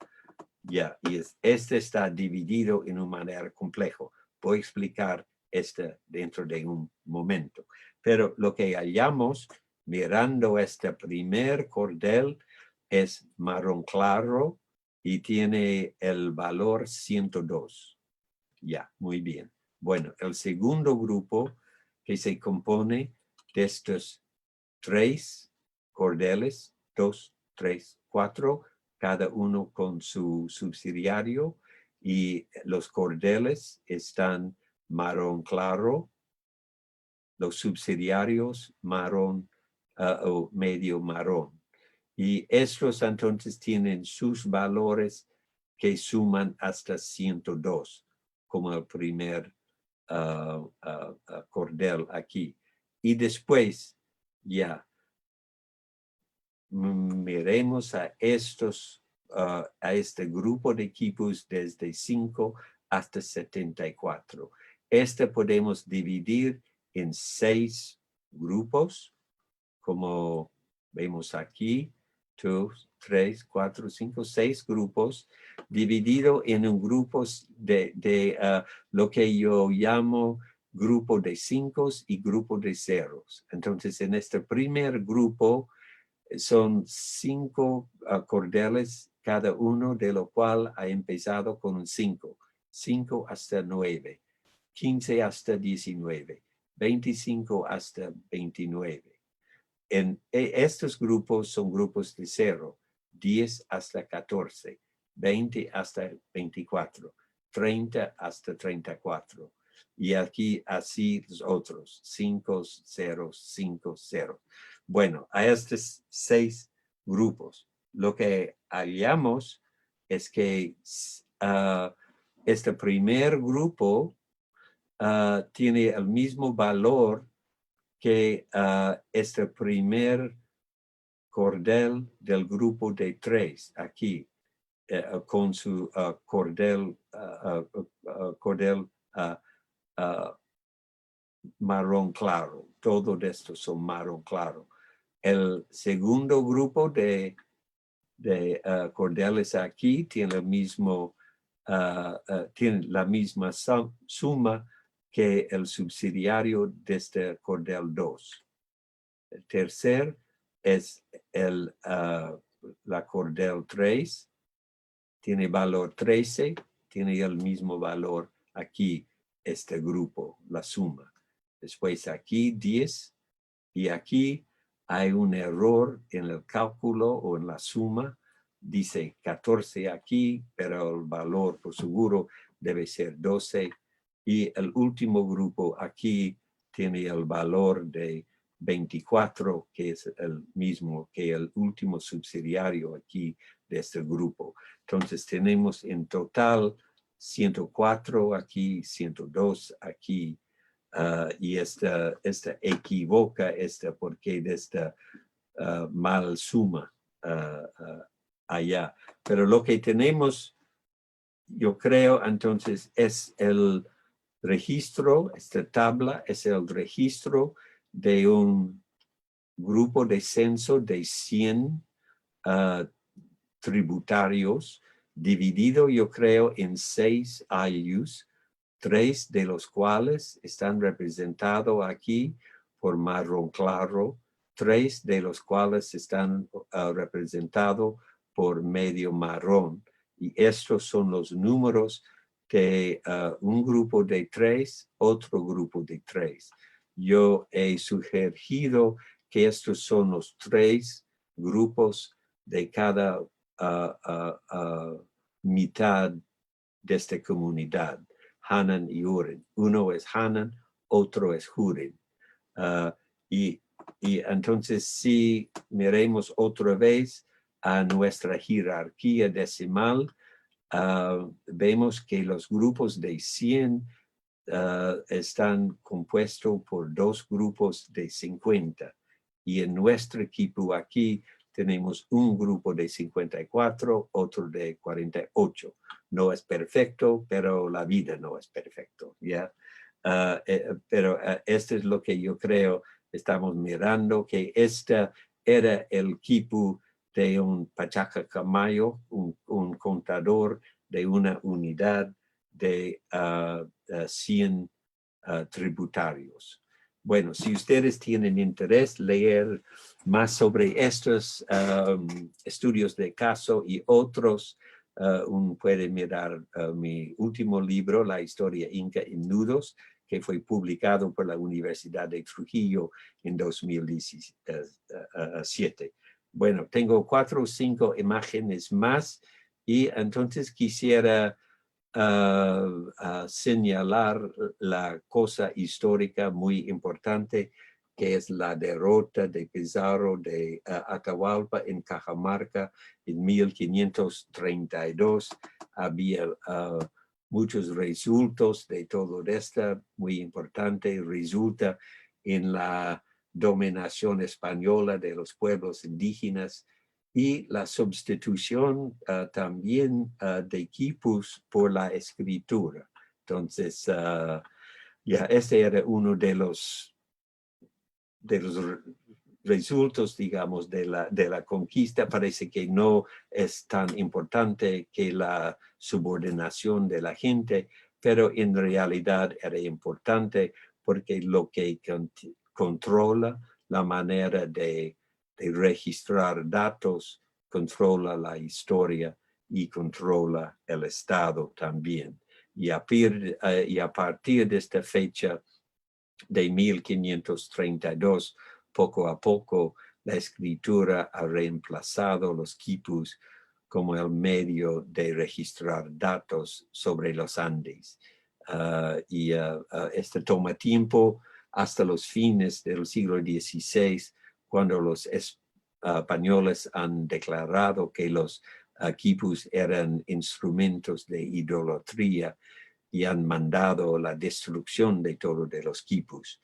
Ya, y este está dividido en una manera compleja. Voy a explicar este dentro de un momento. Pero lo que hallamos mirando este primer cordel es marrón claro y tiene el valor 102. Ya, muy bien. Bueno, el segundo grupo que se compone de estos 3 cordeles, 2, 3, 4, cada uno con su subsidiario, y los cordeles están marrón claro, los subsidiarios marrón o medio marrón. Y estos entonces tienen sus valores que suman hasta 102, como el primer cordel aquí. Y después ya miremos a este grupo de equipos desde 5 hasta 74. Este podemos dividir en 6 grupos, como vemos aquí, 2, 3, 4, 5, 6 grupos, dividido en un grupos de lo que yo llamo grupo de 5 y grupo de ceros. Entonces, en este primer grupo, son 5 cordeles, cada uno de lo cual ha empezado con un 5. 5 hasta 9, 15 hasta 19, 25 hasta 29. Estos grupos son grupos de 0, 10 hasta 14, 20 hasta 24, 30 hasta 34. Y aquí así los otros, 5, 0, 5, 0. Bueno, a estos 6 grupos, lo que hallamos es que este primer grupo tiene el mismo valor que este primer cordel del grupo de 3 aquí, con su cordel marrón claro. Todo de estos son marrón claro. El segundo grupo de cordeles aquí tiene el mismo, tiene la misma suma que el subsidiario de este cordel 2. El tercer es la cordel 3, tiene valor 13, tiene el mismo valor aquí, este grupo, la suma. Después aquí 10, y aquí hay un error en el cálculo o en la suma. Dice 14 aquí, pero el valor por seguro debe ser 12. Y el último grupo aquí tiene el valor de 24, que es el mismo que el último subsidiario aquí de este grupo. Entonces tenemos en total 104 aquí, 102 aquí, y esta equivoca porque de esta mal suma allá. Pero lo que tenemos, yo creo, entonces, es el registro, esta tabla es el registro de un grupo de censo de 100 tributarios, dividido, yo creo, en 6 IUs, 3 de los cuales están representados aquí por marrón claro, 3 de los cuales están representados por medio marrón. Y estos son los números de un grupo de 3, otro grupo de 3. Yo he sugerido que estos son los 3 grupos de cada mitad de esta comunidad, Hanan y Uren. Uno es Hanan, otro es Uren. Y entonces si miremos otra vez a nuestra jerarquía decimal, vemos que los grupos de 100 están compuestos por 2 grupos de 50. Y en nuestro equipo aquí tenemos un grupo de 54, otro de 48. No es perfecto, pero la vida no es perfecto, ¿ya? Pero esto es lo que yo creo estamos mirando, que este era el equipo de un Pachacamayo, un contador de una unidad de 100 tributarios. Bueno, si ustedes tienen interés leer más sobre estos estudios de caso y otros, puede mirar mi último libro, La historia inca en nudos, que fue publicado por la Universidad de Trujillo en 2017. Bueno, tengo 4 o 5 imágenes más y entonces quisiera señalar la cosa histórica muy importante que es la derrota de Pizarro de Atahualpa en Cajamarca en 1532. Había muchos resultados de todo esto, muy importante, resulta en la dominación española de los pueblos indígenas y la sustitución también de quipus por la escritura. Entonces, ya este era uno de los resultados, digamos, de la conquista. Parece que no es tan importante que la subordinación de la gente, pero en realidad era importante porque lo que controla la manera de registrar datos, controla la historia y controla el Estado también. Y a partir de esta fecha de 1532, poco a poco la escritura ha reemplazado los quipus como el medio de registrar datos sobre los Andes. Esto toma tiempo hasta los fines del siglo XVI, cuando los españoles han declarado que los quipus eran instrumentos de idolatría y han mandado la destrucción de todos de los quipus,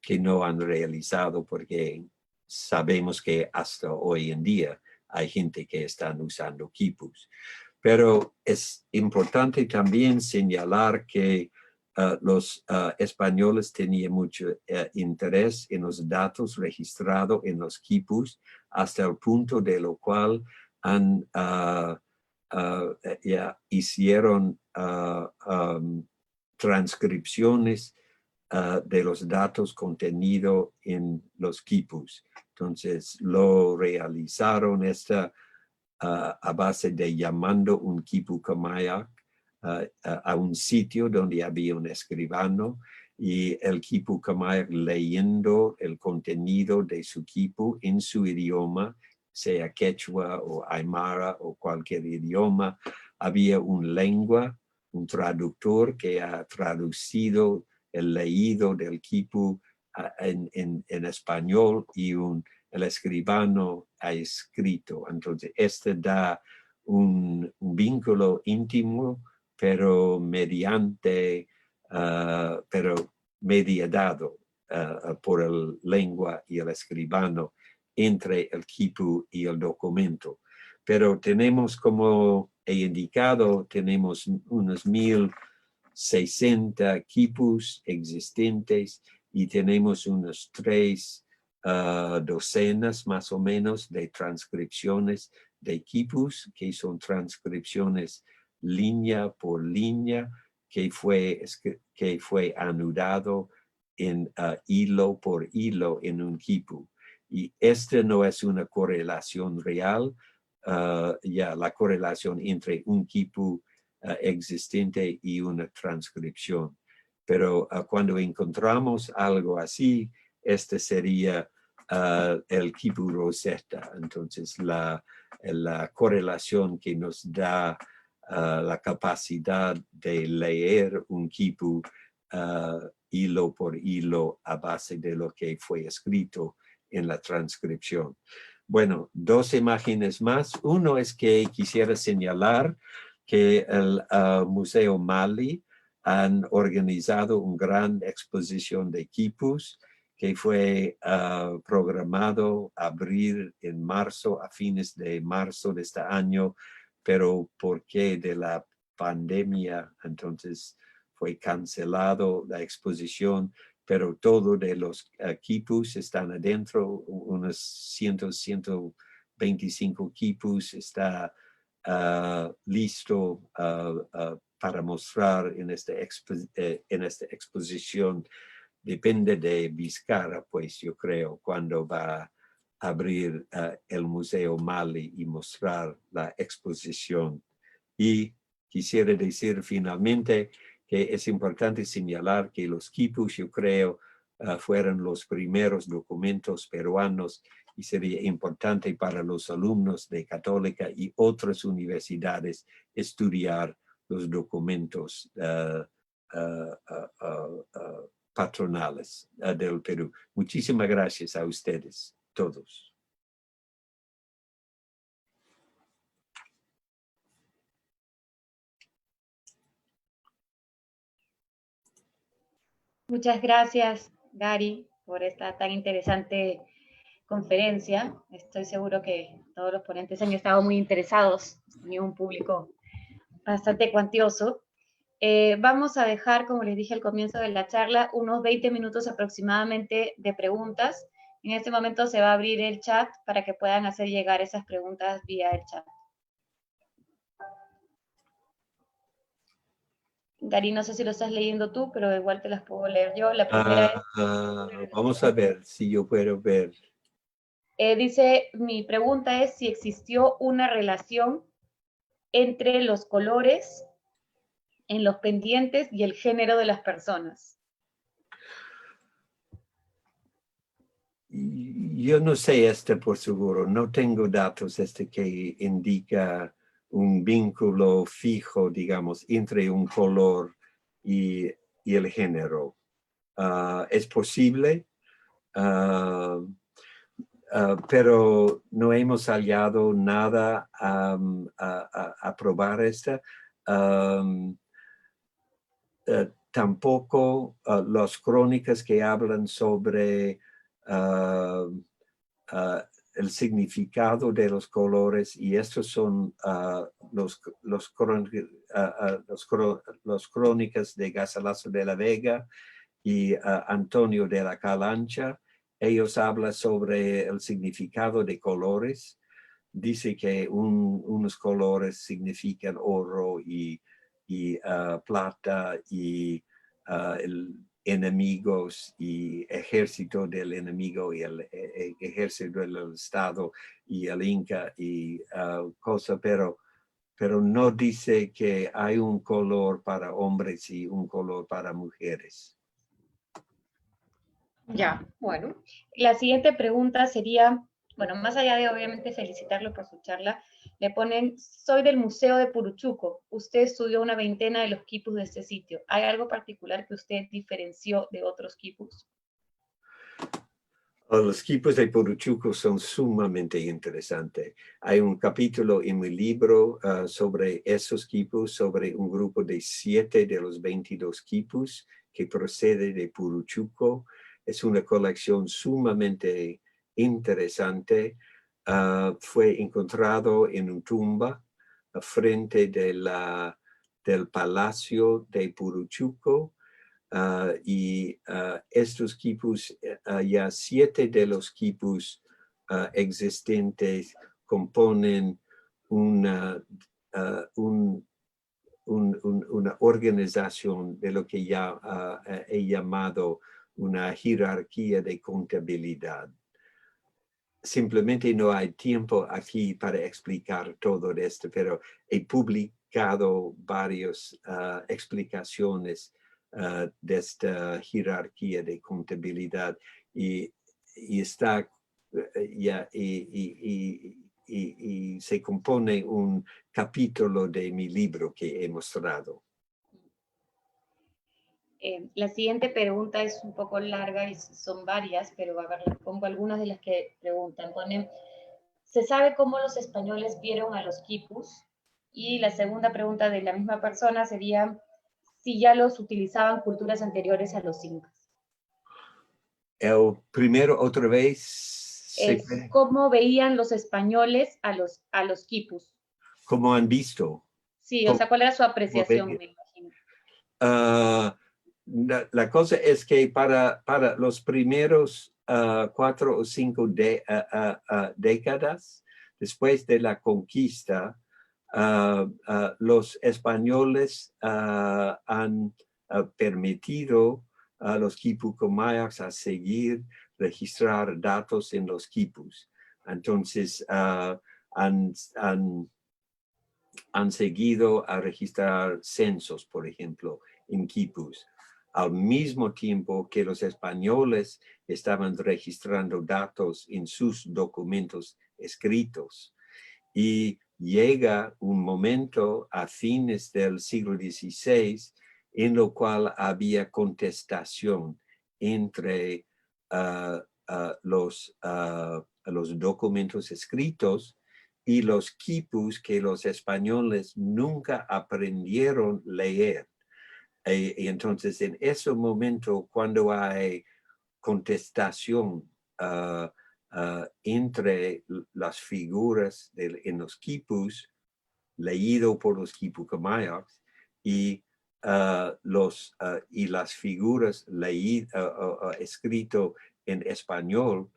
que no han realizado porque sabemos que hasta hoy en día hay gente que están usando quipus. Pero es importante también señalar que los españoles tenían mucho interés en los datos registrados en los quipus, hasta el punto de lo cual han hicieron transcripciones de los datos contenidos en los quipus. Entonces lo realizaron a base de llamando un quipu Camayac a un sitio donde había un escribano y el quipu Camayac leyendo el contenido de su quipu en su idioma, sea quechua o aymara o cualquier idioma. Había un lengua, un traductor que ha traducido el leído del quipu en español y el escribano ha escrito. Entonces, este da un vínculo íntimo, pero mediado por el lengua y el escribano entre el quipu y el documento. Pero tenemos, como he indicado, tenemos unos 1060 quipus existentes y tenemos unos 3 docenas más o menos de transcripciones de quipus, que son transcripciones línea por línea, que fue anudado en hilo por hilo en un quipu. Y esta no es una correlación real, la correlación entre un quipu existente y una transcripción. Pero cuando encontramos algo así, este sería el quipu Rosetta. Entonces, la correlación que nos da la capacidad de leer un quipu hilo por hilo a base de lo que fue escrito en la transcripción. Bueno, 2 imágenes más. Uno es que quisiera señalar que el Museo Mali han organizado una gran exposición de quipus que fue programado abrir en marzo, a fines de marzo de este año, pero porque de la pandemia, entonces fue cancelado la exposición, pero todo de los quipus están adentro, unos 100, 25 quipus está listo para mostrar en esta exposición. Depende de Vizcarra, pues yo creo, cuando va a abrir el Museo Mali y mostrar la exposición. Y quisiera decir finalmente que es importante señalar que los quipus, yo creo, fueron los primeros documentos peruanos y sería importante para los alumnos de Católica y otras universidades estudiar los documentos patronales del Perú. Muchísimas gracias a ustedes todos. Muchas gracias, Gary, por esta tan interesante conferencia. Estoy seguro que todos los ponentes han estado muy interesados, tenido un público bastante cuantioso. Vamos a dejar, como les dije al comienzo de la charla, unos 20 minutos aproximadamente de preguntas. En este momento se va a abrir el chat para que puedan hacer llegar esas preguntas vía el chat. Gary, no sé si lo estás leyendo tú, pero igual te las puedo leer yo. La primera es... Vamos a ver si yo puedo ver. Dice, mi pregunta es si existió una relación entre los colores en los pendientes y el género de las personas. Yo no sé por seguro, no tengo datos que indica un vínculo fijo, digamos, entre un color y el género. Es posible, pero no hemos hallado nada a probar esta. Tampoco las crónicas que hablan sobre el significado de los colores, y estos son los crónicas de Garcilaso de la Vega y Antonio de la Calancha. Ellos hablan sobre el significado de colores. Dice que unos colores significan oro y plata y enemigos y ejército del enemigo y el ejército del Estado y el Inca y cosa, pero no dice que hay un color para hombres y un color para mujeres. Ya, bueno. La siguiente pregunta sería, bueno, más allá de obviamente felicitarlo por su charla, le ponen, soy del Museo de Puruchuco, usted estudió una veintena de los quipus de este sitio. ¿Hay algo particular que usted diferenció de otros quipus? Los quipus de Puruchuco son sumamente interesantes. Hay un capítulo en mi libro sobre esos quipus, sobre un grupo de 7 de los 22 quipus que procede de Puruchuco. Es una colección sumamente interesante. Fue encontrado en una tumba frente del Palacio de Puruchuco. Y estos quipus, ya 7 de los quipus existentes componen una organización de lo que ya he llamado una jerarquía de contabilidad. Simplemente no hay tiempo aquí para explicar todo esto, pero he publicado varias explicaciones de esta jerarquía de contabilidad y está y se compone un capítulo de mi libro que he mostrado. La siguiente pregunta es un poco larga y son varias, pero a ver, les pongo algunas de las que preguntan. Ponen, ¿se sabe cómo los españoles vieron a los quipus? Y la segunda pregunta de la misma persona sería si ya los utilizaban culturas anteriores a los incas. El primero, otra vez. ¿Cómo veían los españoles a los quipus? ¿Cómo han visto? Sí, o sea, ¿cuál era su apreciación, me imagino? La cosa es que para los primeros 4 o 5 décadas después de la conquista, los españoles han permitido a los quipuco mayas a seguir registrar datos en los quipus. Entonces, han seguido a registrar censos, por ejemplo, en quipus, al mismo tiempo que los españoles estaban registrando datos en sus documentos escritos. Y llega un momento a fines del siglo XVI en lo cual había contestación entre los documentos escritos y los quipus que los españoles nunca aprendieron a leer. Y entonces en ese momento, cuando hay contestación entre las figuras en los quipus, leído por los quipuco mayas, y las figuras escrito en español,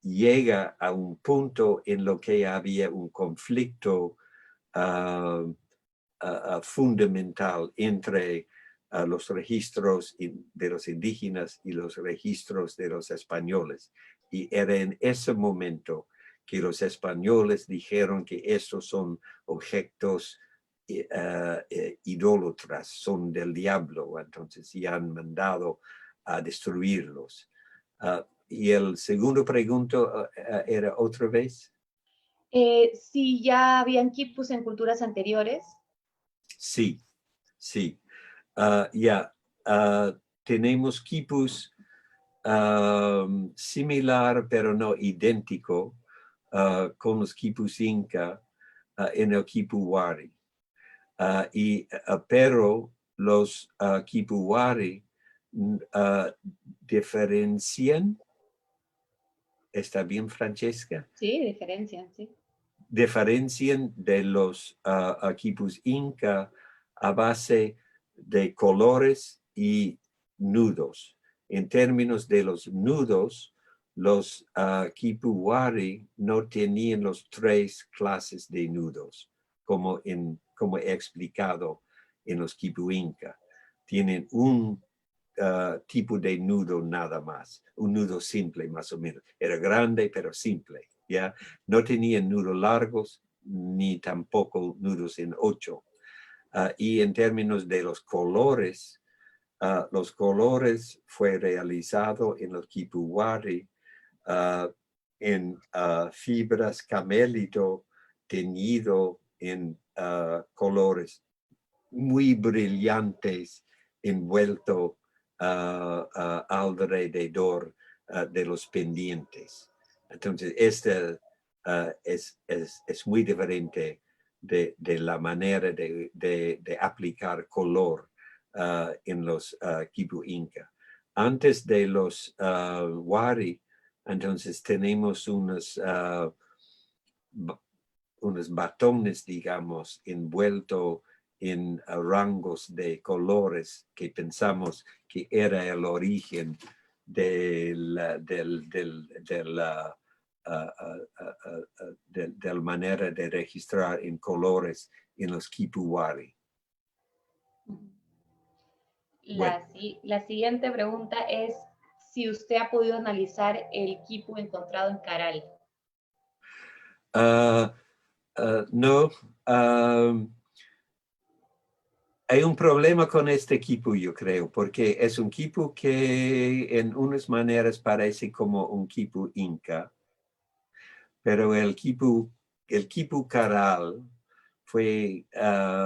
llega a un punto en lo que había un conflicto fundamental entre los registros de los indígenas y los registros de los españoles. Y era en ese momento que los españoles dijeron que estos son objetos idólatras, son del diablo, entonces ya han mandado a destruirlos. Y el segundo pregunta era otra vez. Si ya habían quipus en culturas anteriores. Sí, sí. Tenemos quipus similar, pero no idéntico, con los quipus inca en el quipu Wari. Pero los quipu Wari diferencian. ¿Está bien, Francesca? Sí, diferencian, sí. Diferencian de los quipus inca a base de colores y nudos. En términos de los nudos, los quipu Wari no tenían los 3 clases de nudos, como he explicado en los quipu inca. Tienen un tipo de nudo nada más, un nudo simple más o menos. Era grande pero simple, ¿ya? No tenían nudos largos ni tampoco nudos en 8. Y en términos de los colores fue realizado en los quipu Wari en fibras camelito teñido en colores muy brillantes, envuelto alrededor de los pendientes. Entonces, este es muy diferente de la manera de aplicar color en los quipu inca. Antes de los Wari, entonces tenemos unos batones, digamos, envueltos en rangos de colores que pensamos que era el origen de la manera de registrar en colores en los quipu Wari. La siguiente pregunta es si usted ha podido analizar el quipu encontrado en Caral. No. Hay un problema con este quipu, yo creo, porque es un quipu que en unas maneras parece como un quipu inca, pero el quipu Caral fue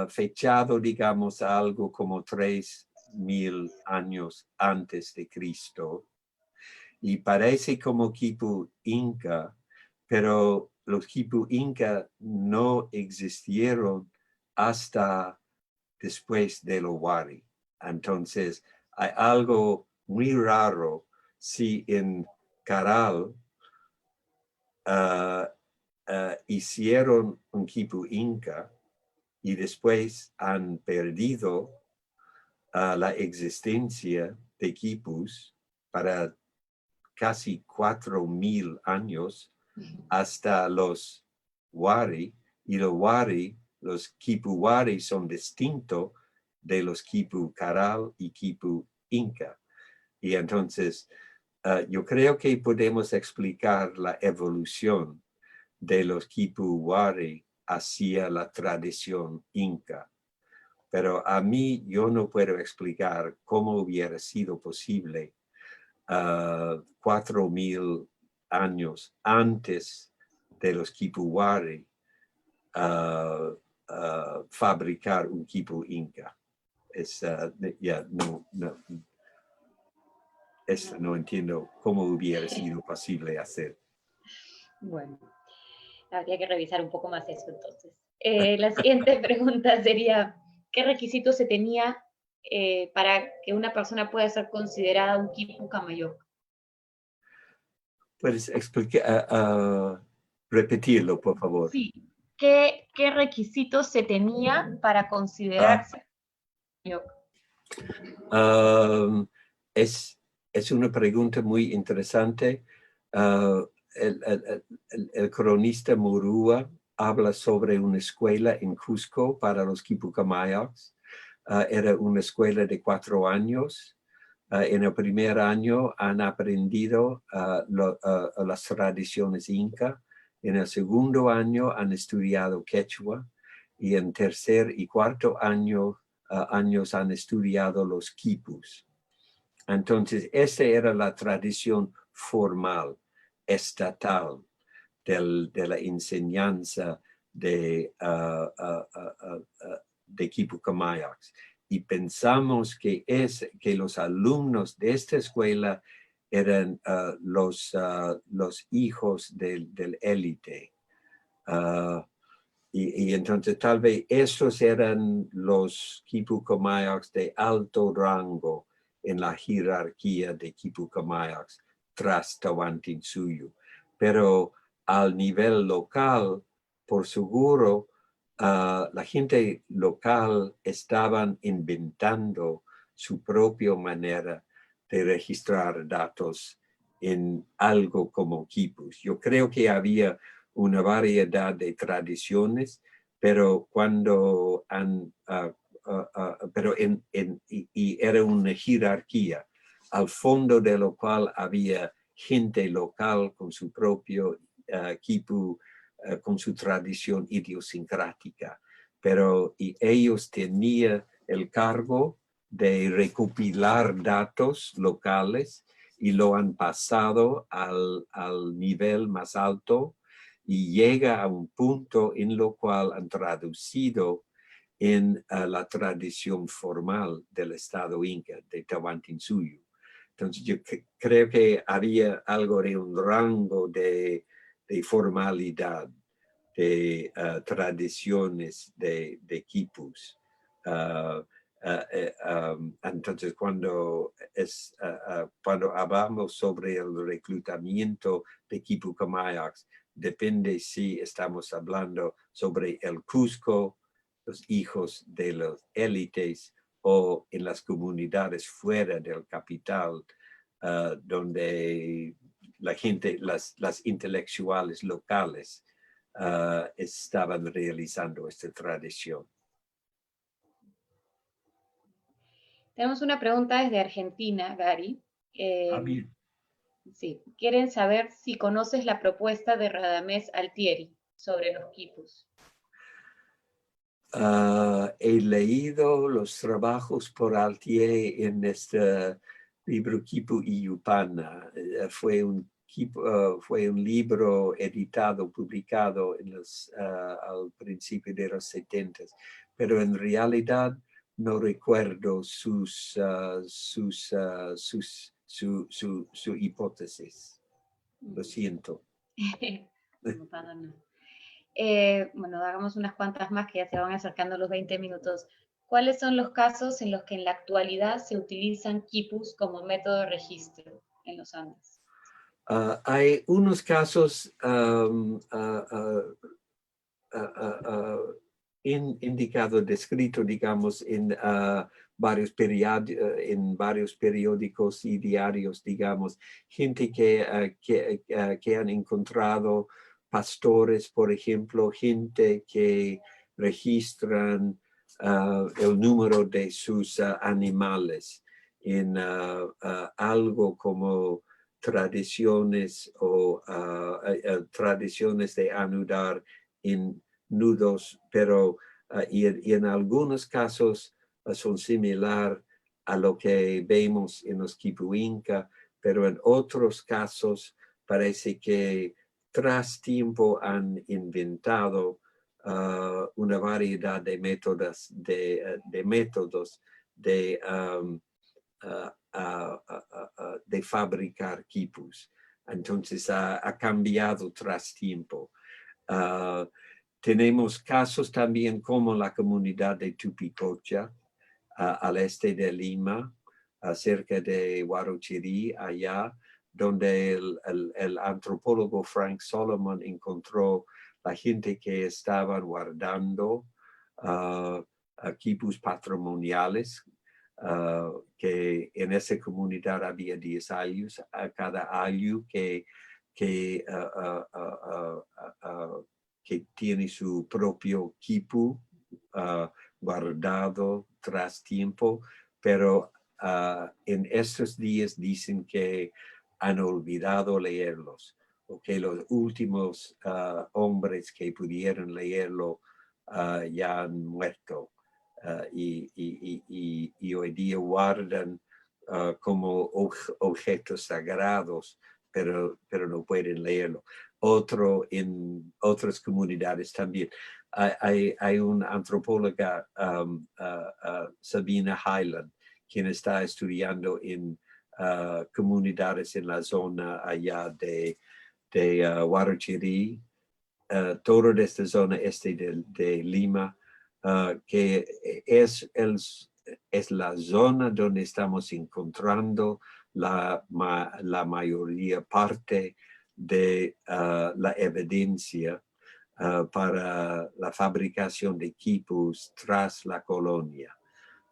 fechado, digamos, algo como 3000 años antes de Cristo, y parece como quipu inca, pero los quipu inca no existieron hasta después de los Wari. Entonces, hay algo muy raro si en Caral hicieron un quipu inca y después han perdido la existencia de quipus para casi 4000 años, hasta los Wari, y los Wari, los Quipu Wari son distintos de los Quipu Caral y Quipu Inca. Y entonces, yo creo que podemos explicar la evolución de los Quipu Wari hacia la tradición Inca. Pero a mí yo no puedo explicar cómo hubiera sido posible 4,000 años antes de los Quipu Wari fabricar un Quipu Inca. No entiendo cómo hubiera sido posible hacer. Bueno, habría que revisar un poco más eso entonces. La siguiente pregunta sería, ¿qué requisitos se tenía para que una persona pueda ser considerada un Quipu Camayoc? ¿Puedes repetirlo, por favor? Sí. ¿Qué requisitos se tenía para considerarse Camayoc? Es una pregunta muy interesante. El cronista Murúa habla sobre una escuela en Cusco para los Quipucamayocs. Era una escuela de 4 años. En el primer año han aprendido las tradiciones inca. En el segundo año han estudiado quechua. Y en tercer y cuarto años han estudiado los quipus. Entonces, esa era la tradición formal, estatal, de la enseñanza de Quipucamayocs. Y pensamos que los alumnos de esta escuela eran los hijos del élite. Y entonces tal vez esos eran los Quipucamayocs de alto rango en la jerarquía de Quipucamayocs tras Tawantinsuyo. Pero al nivel local, por seguro, la gente local estaban inventando su propia manera de registrar datos en algo como quipus. Yo creo que había una variedad de tradiciones, pero y era una jerarquía, al fondo de lo cual había gente local con su propio quipu, con su tradición idiosincrática, pero ellos tenían el cargo de recopilar datos locales y lo han pasado al nivel más alto y llega a un punto en lo cual han traducido en la tradición formal del Estado Inca, de Tawantinsuyo. Entonces yo creo que había algo de un rango de formalidad, de tradiciones de quipus. Entonces cuando hablamos sobre el reclutamiento de Quipucamayocs, depende si estamos hablando sobre el Cusco, los hijos de los élites, o en las comunidades fuera del capital, donde la gente, las intelectuales locales estaban realizando esta tradición. Tenemos una pregunta desde Argentina, Gary. Bien. Sí, quieren saber si conoces la propuesta de Radamés Altieri sobre los quipus. He leído los trabajos por Altieri en este libro Quipu y Yupana. Fue un libro editado, publicado al principio de los 70, pero en realidad no recuerdo su hipótesis. Lo siento. No pasa nada. Bueno, hagamos unas cuantas más que ya se van acercando los 20 minutos. ¿Cuáles son los casos en los que en la actualidad se utilizan quipus como método de registro en los Andes? Hay unos casos indicados, descritos, digamos, en en varios periódicos y diarios, digamos, gente que han encontrado pastores, por ejemplo, gente que registran el número de sus animales en algo como tradiciones o tradiciones de anudar en nudos, pero y en algunos casos son similar a lo que vemos en los quipu inca, pero en otros casos parece que tras tiempo han inventado una variedad de métodos de fabricar quipus. Entonces ha cambiado tras tiempo. Tenemos casos también como la comunidad de Tupicocha, al este de Lima, cerca de Huarochirí, allá, donde el antropólogo Frank Solomon encontró la gente que estaba guardando quipus patrimoniales, que en esa comunidad había 10 años, a cada año que tiene su propio quipu guardado tras tiempo, pero en estos días dicen que han olvidado leerlos, o que los últimos hombres que pudieron leerlo ya han muerto. Y hoy día guardan como objetos sagrados, pero no pueden leerlo. En otras comunidades también. Hay una antropóloga, Sabina Hyland, quien está estudiando en comunidades en la zona allá de Huarochirí, toda esta zona este de Lima, que es la zona donde estamos encontrando la mayoría parte de la evidencia para la fabricación de quipus tras la colonia,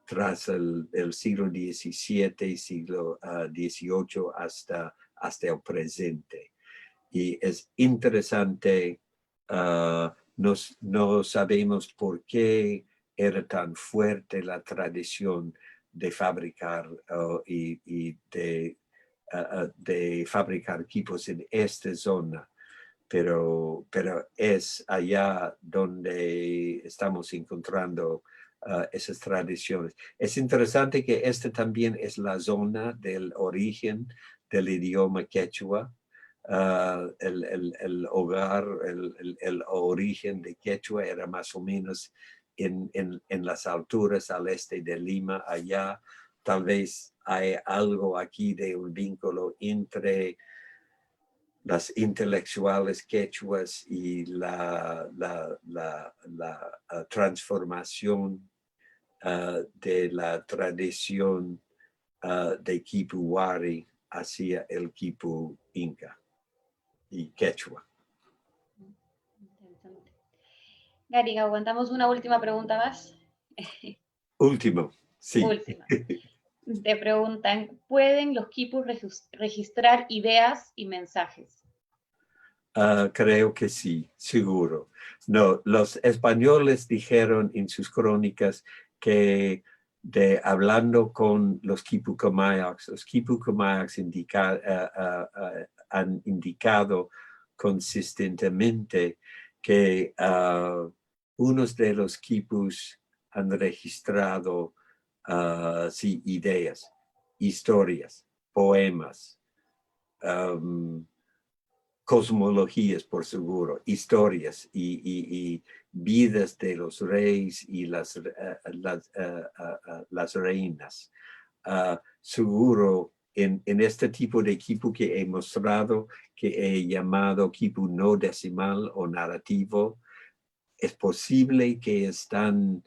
tras el siglo XVII, siglo XVIII hasta el presente. Y es interesante, no sabemos por qué era tan fuerte la tradición de fabricar y de fabricar quipus en esta zona, pero es allá donde estamos encontrando esas tradiciones. Es interesante que esta también es la zona del origen del idioma quechua. El hogar, el origen de quechua era más o menos en las alturas al este de Lima, allá. Tal vez hay algo aquí de un vínculo entre las intelectuales quechuas y la transformación de la tradición de quipu wari hacia el quipu inca y quechua. Interesante. Gary, aguantamos una última pregunta más. Último, sí. Última. Te preguntan, ¿pueden los quipus registrar ideas y mensajes? Creo que sí, seguro. No, los españoles dijeron en sus crónicas que hablando con los quipucamayaks han indicado consistentemente que unos de los quipus han registrado sí, ideas, historias, poemas, cosmologías, por seguro, historias y vidas de los reyes y las reinas. Seguro, en este tipo de quipu que he mostrado, que he llamado quipu no decimal o narrativo, es posible que están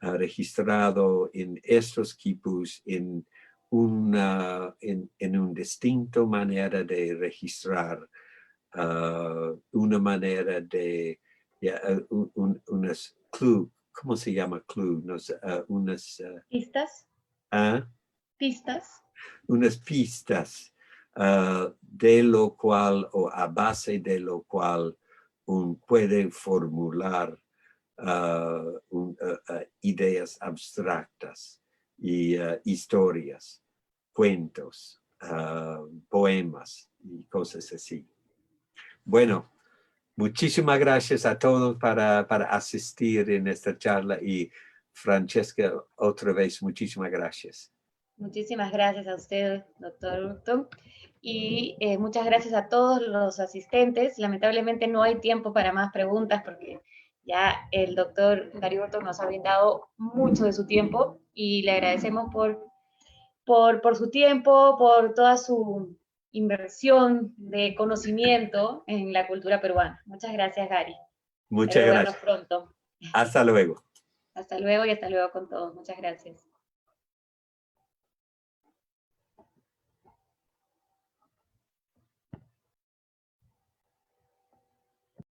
registrados en estos quipus en un distinto manera de registrar, una manera de unas clue, ¿cómo se llama clue? ¿Pistas? ¿ah? Pistas. Unas pistas de lo cual o a base de lo cual uno puede formular ideas abstractas y historias, cuentos, poemas y cosas así. Bueno, muchísimas gracias a todos para asistir en esta charla y Francesca, otra vez, muchísimas gracias. Muchísimas gracias a usted, doctor Hurtón. Y muchas gracias a todos los asistentes. Lamentablemente no hay tiempo para más preguntas porque ya el doctor Gary Hurtón nos ha brindado mucho de su tiempo y le agradecemos por su tiempo, por toda su inversión de conocimiento en la cultura peruana. Muchas gracias, Gary. Muchas Espero vernos gracias. pronto. Hasta luego. Hasta luego y hasta luego con todos. Muchas gracias.